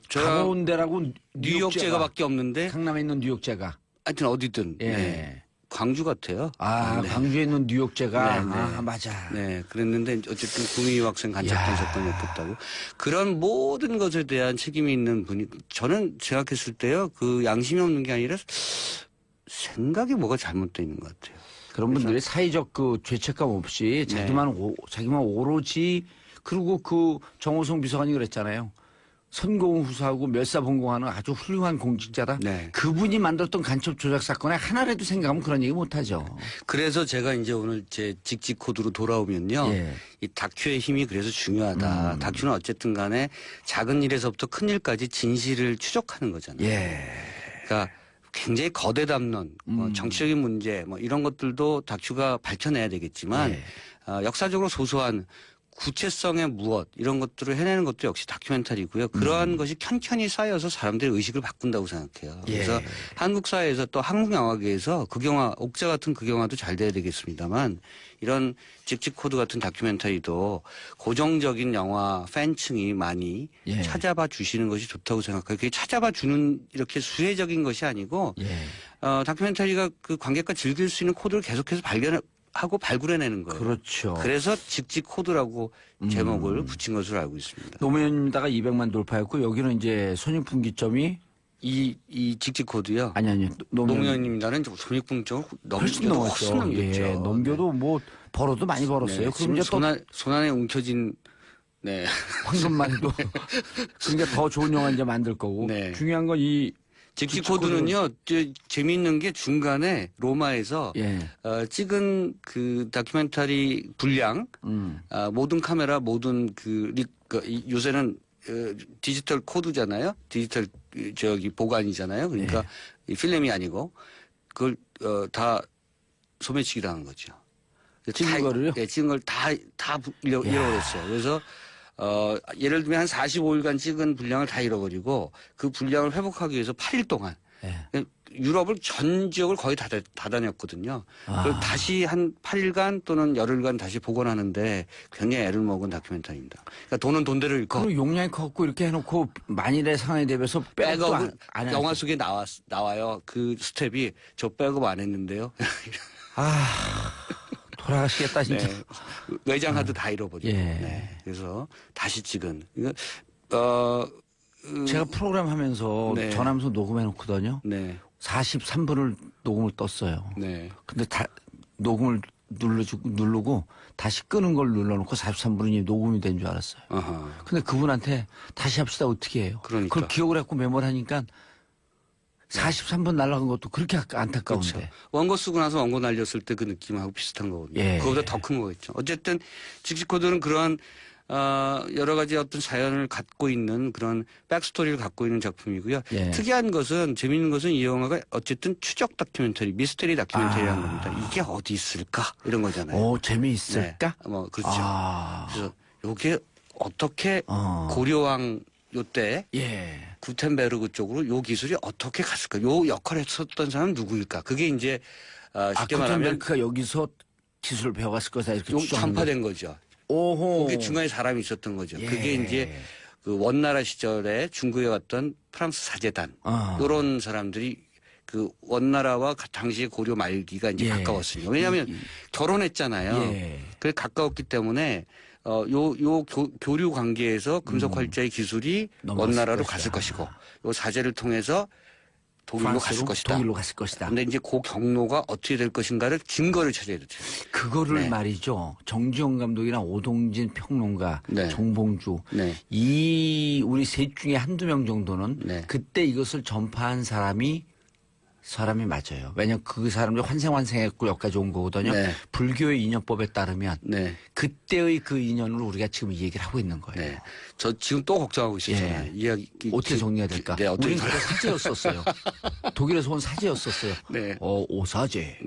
저랑 가본 데라고 뉴욕제가밖에 없는데 강남에 있는 뉴욕제가. 하여튼 어디든 예. 네. 광주 같아요. 네. 광주에 있는 뉴욕제가. 네, 네. 맞아. 네, 그랬는데 어쨌든 구미 유학생 간첩단 사건이 었다고 그런 모든 것에 대한 책임이 있는 분이 저는 생각했을 때요 그 양심이 없는 게 아니라 생각이 뭐가 잘못되어 있는 것 같아요. 그런 분들이 사회적 그 죄책감 없이 자기만 오로지 그리고 그 정호성 비서관이 그랬잖아요. 선공 후사하고 멸사본공하는 아주 훌륭한 공직자다. 네. 그분이 만들었던 간첩 조작 사건에 하나라도 생각하면 그런 얘기 못하죠. 그래서 제가 이제 오늘 제 직직 코드로 돌아오면요. 예. 이 다큐의 힘이 그래서 중요하다. 다큐는 어쨌든 간에 작은 일에서부터 큰 일까지 진실을 추적하는 거잖아요. 예. 그러니까 굉장히 거대 담론, 정치적인 문제 이런 것들도 다큐가 밝혀내야 되겠지만 예. 역사적으로 소소한 구체성의 무엇 이런 것들을 해내는 것도 역시 다큐멘터리고요. 그러한 것이 켠켠이 쌓여서 사람들의 의식을 바꾼다고 생각해요. 그래서 예. 한국 사회에서 또 한국 영화계에서 극영화, 옥자 같은 극영화도 잘 돼야 되겠습니다만 이런 직직 코드 같은 다큐멘터리도 고정적인 영화 팬층이 많이 예. 찾아봐 주시는 것이 좋다고 생각해요. 그게 찾아봐 주는 이렇게 수혜적인 것이 아니고 예. 다큐멘터리가 그 관객과 즐길 수 있는 코드를 계속해서 발견하고 발굴해내는 거예요. 그렇죠. 그래서 직직 코드라고 제목을 붙인 것으로 알고 있습니다. 노무현다가 200만 돌파했고 여기는 이제 손익분기점이 이 직직 코드요. 아니 노무현입니다는 손익분기점 훨씬 넘었죠. 예, 넘겨도 뭐 벌어도 많이 벌었어요. 네, 그럼 이제 손안에 움켜진 네. 황금만 해도 그러니까 더 좋은 영화 이제 만들 거고 네. 중요한 건 이 직지 코드는요, 재미있는 게 중간에 로마에서 찍은 그 다큐멘터리 분량, 모든 카메라, 모든 요새는 디지털 코드잖아요. 디지털 보관이잖아요. 그러니까 이 필름이 아니고 그걸 다 소매치기 당한 거죠. 찍은 거를요? 예, 찍은 걸 다 잃어버렸어요. 그래서 예를 들면 한 45일간 찍은 분량을 다 잃어버리고 그 분량을 회복하기 위해서 8일 동안 유럽을 전 지역을 거의 다 다녔거든요. 그걸 다시 한 8일간 또는 열흘간 다시 복원하는데 굉장히 애를 먹은 다큐멘터리입니다. 그러니까 돈은 돈대로 잃고. 그리고 용량이 컸고 이렇게 해놓고 만일의 상황에 대비해서 백업을 영화 속에 나와요. 그 스텝이 저 백업 안 했는데요. 돌아가시겠다 진짜. 네. 외장하드 다 잃어버리고. 네. 그래서 다시 찍은. 제가 프로그램 하면서 전화하면서 녹음해 놓거든요. 43분을 녹음을 떴어요. 근데 녹음을 누르고 다시 끄는 걸 눌러놓고 43분이 녹음이 된 줄 알았어요. 근데 그분한테 다시 합시다 어떻게 해요? 그러니까. 그걸 기억을 했고 메모를 하니까 43분 날아간 것도 그렇게 안타까운데. 그렇죠. 원고 쓰고 나서 원고 날렸을 때 그 느낌하고 비슷한 거거든요. 그거보다 더 큰 거겠죠. 어쨌든 직지코드는 그러한 여러 가지 어떤 사연을 갖고 있는 그런 백스토리를 갖고 있는 작품이고요. 특이한 것은 재미있는 것은 이 영화가 어쨌든 추적 다큐멘터리, 미스테리 다큐멘터리라는 겁니다. 이게 어디 있을까 이런 거잖아요. 오 재미있을까? 그렇죠. 그래서 이게 어떻게 고려왕 요때 구텐베르그 쪽으로 요 기술이 어떻게 갔을까? 요 역할을 했었던 사람은 누구일까? 그게 이제 쉽게 말하면 구텐베르크가 여기서 기술을 배워갔을 거다 이렇게 전파된 거죠. 오호. 그게 중간에 사람이 있었던 거죠. 그게 이제 그 원나라 시절에 중국에 왔던 프랑스 사제단 이런 사람들이 그 원나라와 당시의 고려 말기가 이제 가까웠으니까. 왜냐하면 결혼했잖아요. 그래 가까웠기 때문에 요 교류 관계에서 금속 활자의 기술이 원나라로 갔을 것이고 요 사제를 통해서 독일로 갔을 것이다. 독일로 갔을 것이다. 근데 이제 그 경로가 어떻게 될 것인가를 증거를 찾아야 되죠. 그거를 말이죠. 정지영 감독이나 오동진 평론가, 정봉주 이 우리 셋 중에 한두 명 정도는 그때 이것을 전파한 사람이 맞아요. 왜냐하면 그 사람들이 환생했고 여기까지 온 거거든요. 불교의 인연법에 따르면 그때의 그 인연으로 우리가 지금 이 얘기를 하고 있는 거예요. 저 지금 또 걱정하고 있었잖아요. 이야기 어떻게 정리해야 될까? 우리는 사제였었어요. 독일에서 온 사제였었어요. 오사제.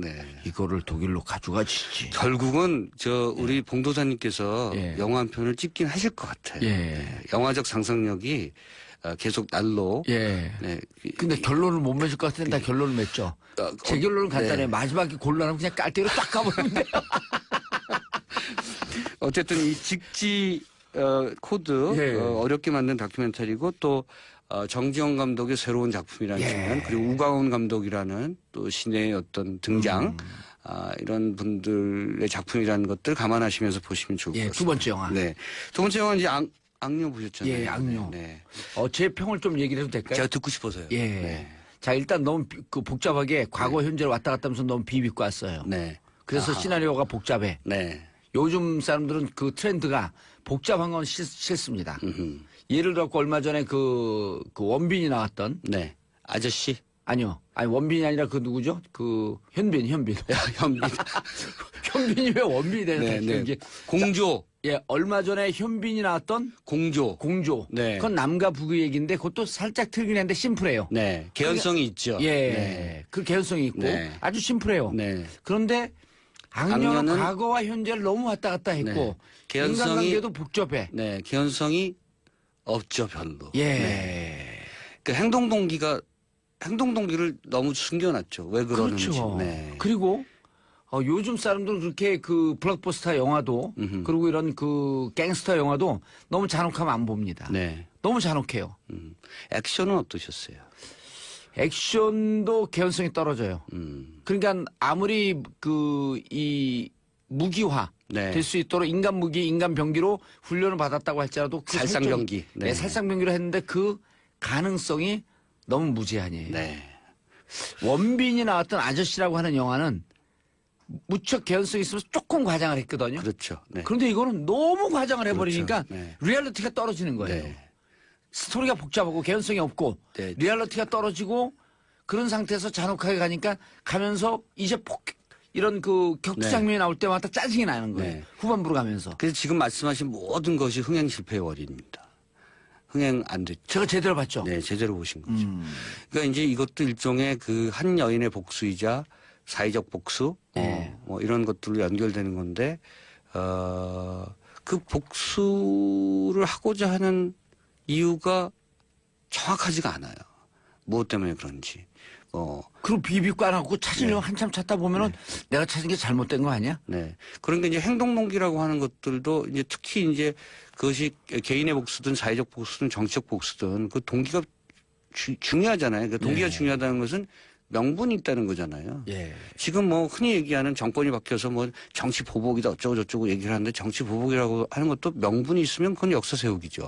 이거를 독일로 가져가시지. 결국은 우리 봉도사님께서 영화 한 편을 찍긴 하실 것 같아요. 영화적 상상력이 계속 날로. 근데 결론을 못 맺을 것 같은데 나 결론을 맺죠. 제 결론은 간단해요. 마지막에 곤란하면 그냥 깔때기로 딱 가버리면 돼요. 어쨌든 이 직지 코드 어렵게 만든 다큐멘터리고 또 정지영 감독의 새로운 작품이라는 측면 그리고 우가온 감독이라는 또 신의 어떤 등장 이런 분들의 작품이라는 것들 감안하시면서 보시면 좋을 것 같습니다. 두 번째 영화. 두 번째 영화는 이제 악녀 보셨잖아요. 악녀. 제 평을 좀 얘기를 해도 될까요? 제가 듣고 싶어서요. 자, 일단 너무 복잡하게 과거 현재를 왔다 갔다 하면서 너무 비비고 왔어요. 그래서 시나리오가 복잡해. 요즘 사람들은 그 트렌드가 복잡한 건 싫습니다. 예를 들어 얼마 전에 그 원빈이 나왔던. 아저씨? 아니요. 아니, 원빈이 아니라 그 누구죠? 그 현빈. 현빈이 왜 원빈이 되는 거야? 공조. 얼마 전에 현빈이 나왔던 공조. 그건 남과 북의 얘기인데 그것도 살짝 틀긴 했는데 심플해요. 개연성이 있죠. 그 개연성이 있고 아주 심플해요. 그런데 악녀는 과거와 현재를 너무 왔다 갔다 했고 인간관계도 복잡해. 개연성이 없죠, 별로. 그 행동 동기를 너무 숨겨놨죠. 왜 그러는지. 그렇죠. 그리고 요즘 사람들은 그렇게 그 블록버스터 영화도 그리고 이런 그 갱스터 영화도 너무 잔혹하면 안 봅니다. 너무 잔혹해요. 액션은 어떠셨어요? 액션도 개연성이 떨어져요. 그러니까 아무리 이 무기화 될 수 있도록 인간 무기, 인간 병기로 훈련을 받았다고 할지라도 그 살상병기. 살상병기로 했는데 그 가능성이 너무 무제한이에요. 원빈이 나왔던 아저씨라고 하는 영화는 무척 개연성이 있으면서 조금 과장을 했거든요. 그렇죠. 그런데 이거는 너무 과장을 해버리니까 리얼리티가 떨어지는 거예요. 스토리가 복잡하고 개연성이 없고 네. 리얼리티가 떨어지고 그런 상태에서 잔혹하게 가니까 가면서 이제 이런 그 격투 네. 장면이 나올 때마다 짜증이 나는 거예요. 네. 후반부로 가면서. 그래서 지금 말씀하신 모든 것이 흥행 실패의 원인입니다. 흥행 안 됐죠. 제가 제대로 봤죠. 네, 제대로 보신 거죠. 그러니까 이제 이것도 일종의 그 한 여인의 복수이자 사회적 복수, 뭐 이런 것들로 연결되는 건데, 그 복수를 하고자 하는 이유가 정확하지가 않아요. 무엇 때문에 그런지. 그리고 비비고 안 하고 찾으려고 한참 찾다 보면은 내가 찾은 게 잘못된 거 아니야? 네. 그러니까 이제 행동농기라고 하는 것들도 이제 특히 이제 그것이 개인의 복수든 사회적 복수든 정치적 복수든 그 동기가 중요하잖아요. 그 동기가 중요하다는 것은 명분이 있다는 거잖아요. 예. 지금 뭐 흔히 얘기하는 정권이 바뀌어서 뭐 정치 보복이다 어쩌고 저쩌고 얘기를 하는데 정치 보복이라고 하는 것도 명분이 있으면 그건 역사 세우기죠.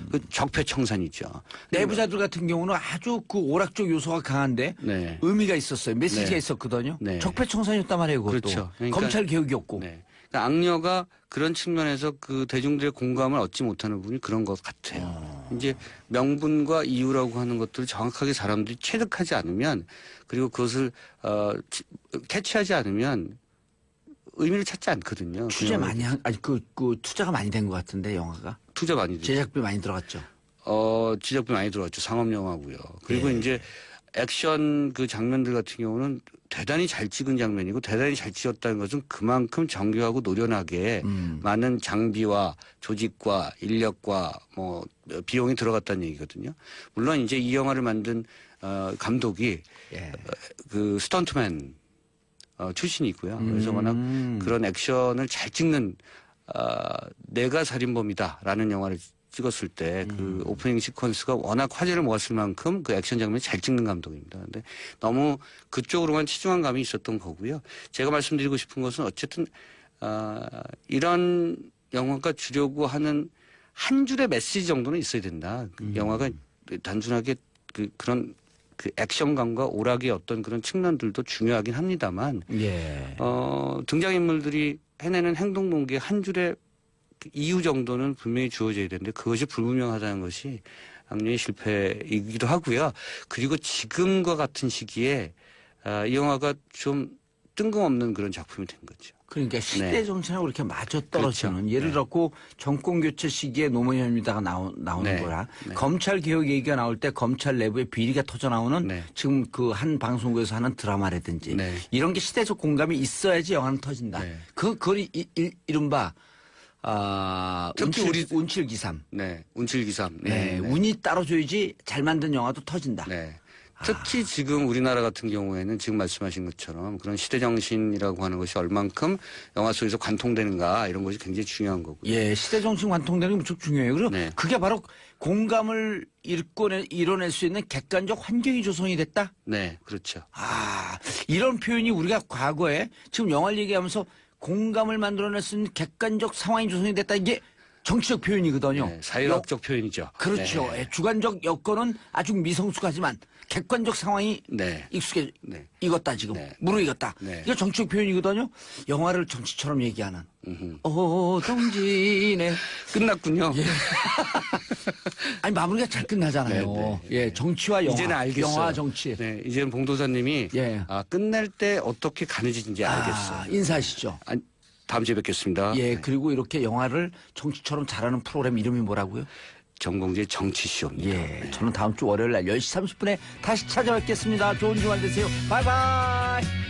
그 적폐청산이죠. 내부자들 같은 경우는 아주 그 오락적 요소가 강한데 네. 의미가 있었어요. 메시지가 네. 있었거든요. 네. 적폐청산이었단 말이에요. 그것도. 그렇죠. 그러니까 검찰 개혁이었고. 네. 그러니까 악녀가 그런 측면에서 그 대중들의 공감을 얻지 못하는 부분이 그런 것 같아요. 이제 명분과 이유라고 하는 것들을 정확하게 사람들이 체득하지 않으면 그리고 그것을 캐치하지 않으면 의미를 찾지 않거든요. 투자 많이 그 투자가 많이 된 것 같은데 영화가 투자 많이 됐죠. 제작비 많이 들어갔죠. 제작비 많이 들어갔죠. 상업 영화고요. 그리고 이제 액션 그 장면들 같은 경우는 대단히 잘 찍은 장면이고 대단히 잘 찍었다는 것은 그만큼 정교하고 노련하게 많은 장비와 조직과 인력과 뭐 비용이 들어갔다는 얘기거든요. 물론 이제 이 영화를 만든 감독이 그 스턴트맨 출신이고요. 그래서 워낙 그런 액션을 잘 찍는 내가 살인범이다라는 영화를 찍었을 때 그 오프닝 시퀀스가 워낙 화제를 모았을 만큼 그 액션 장면을 잘 찍는 감독입니다. 근데 너무 그쪽으로만 치중한 감이 있었던 거고요. 제가 말씀드리고 싶은 것은 어쨌든 이런 영화가 주려고 하는 한 줄의 메시지 정도는 있어야 된다. 영화가 단순하게 그런 그 액션감과 오락의 어떤 그런 측면들도 중요하긴 합니다만 등장인물들이 해내는 행동 동기의 한 줄의 이유 정도는 분명히 주어져야 되는데 그것이 불분명하다는 것이 악녀의 실패이기도 하고요. 그리고 지금과 같은 시기에 이 영화가 좀 뜬금없는 그런 작품이 된 거죠. 그러니까 시대 정신하고 이렇게 맞아떨어지는 그렇죠. 예를 들었고 정권 교체 시기에 노무현 혐의다가 나오는 거라 검찰 개혁 얘기가 나올 때 검찰 내부에 비리가 터져 나오는 지금 그 한 방송국에서 하는 드라마라든지 이런 게 시대적 공감이 있어야지 영화는 터진다. 그걸 이른바 특히 운칠기삼. 네, 운칠기삼. 운이 따라줘야지 잘 만든 영화도 터진다. 특히 지금 우리나라 같은 경우에는 지금 말씀하신 것처럼 그런 시대정신이라고 하는 것이 얼만큼 영화 속에서 관통되는가 이런 것이 굉장히 중요한 거고요. 예, 시대정신 관통되는 게 무척 중요해요. 그리고 그게 바로 공감을 이뤄낼 수 있는 객관적 환경이 조성이 됐다? 네, 그렇죠. 이런 표현이 우리가 과거에 지금 영화를 얘기하면서 공감을 만들어낼 수 있는 객관적 상황이 조성이 됐다. 이게 정치적 표현이거든요. 사회학적 표현이죠. 그렇죠. 주관적 여건은 아주 미성숙하지만 객관적 상황이 익었다 지금. 무르익었다. 이게 정치적 표현이거든요. 영화를 정치처럼 얘기하는. 동지네. 끝났군요. 아니 마무리가 잘 끝나잖아요. 정치와 영화. 이제는 알겠어요. 영화 정치. 이제는 봉도사님이 끝낼 때 어떻게 가는지 이제 알겠어요. 인사하시죠. 다음 주에 뵙겠습니다. 그리고 이렇게 영화를 정치처럼 잘하는 프로그램 이름이 뭐라고요? 정봉재 정치쇼입니다. 저는 다음 주 월요일 날 10시 30분에 다시 찾아뵙겠습니다. 좋은 주말 되세요. 바이바이.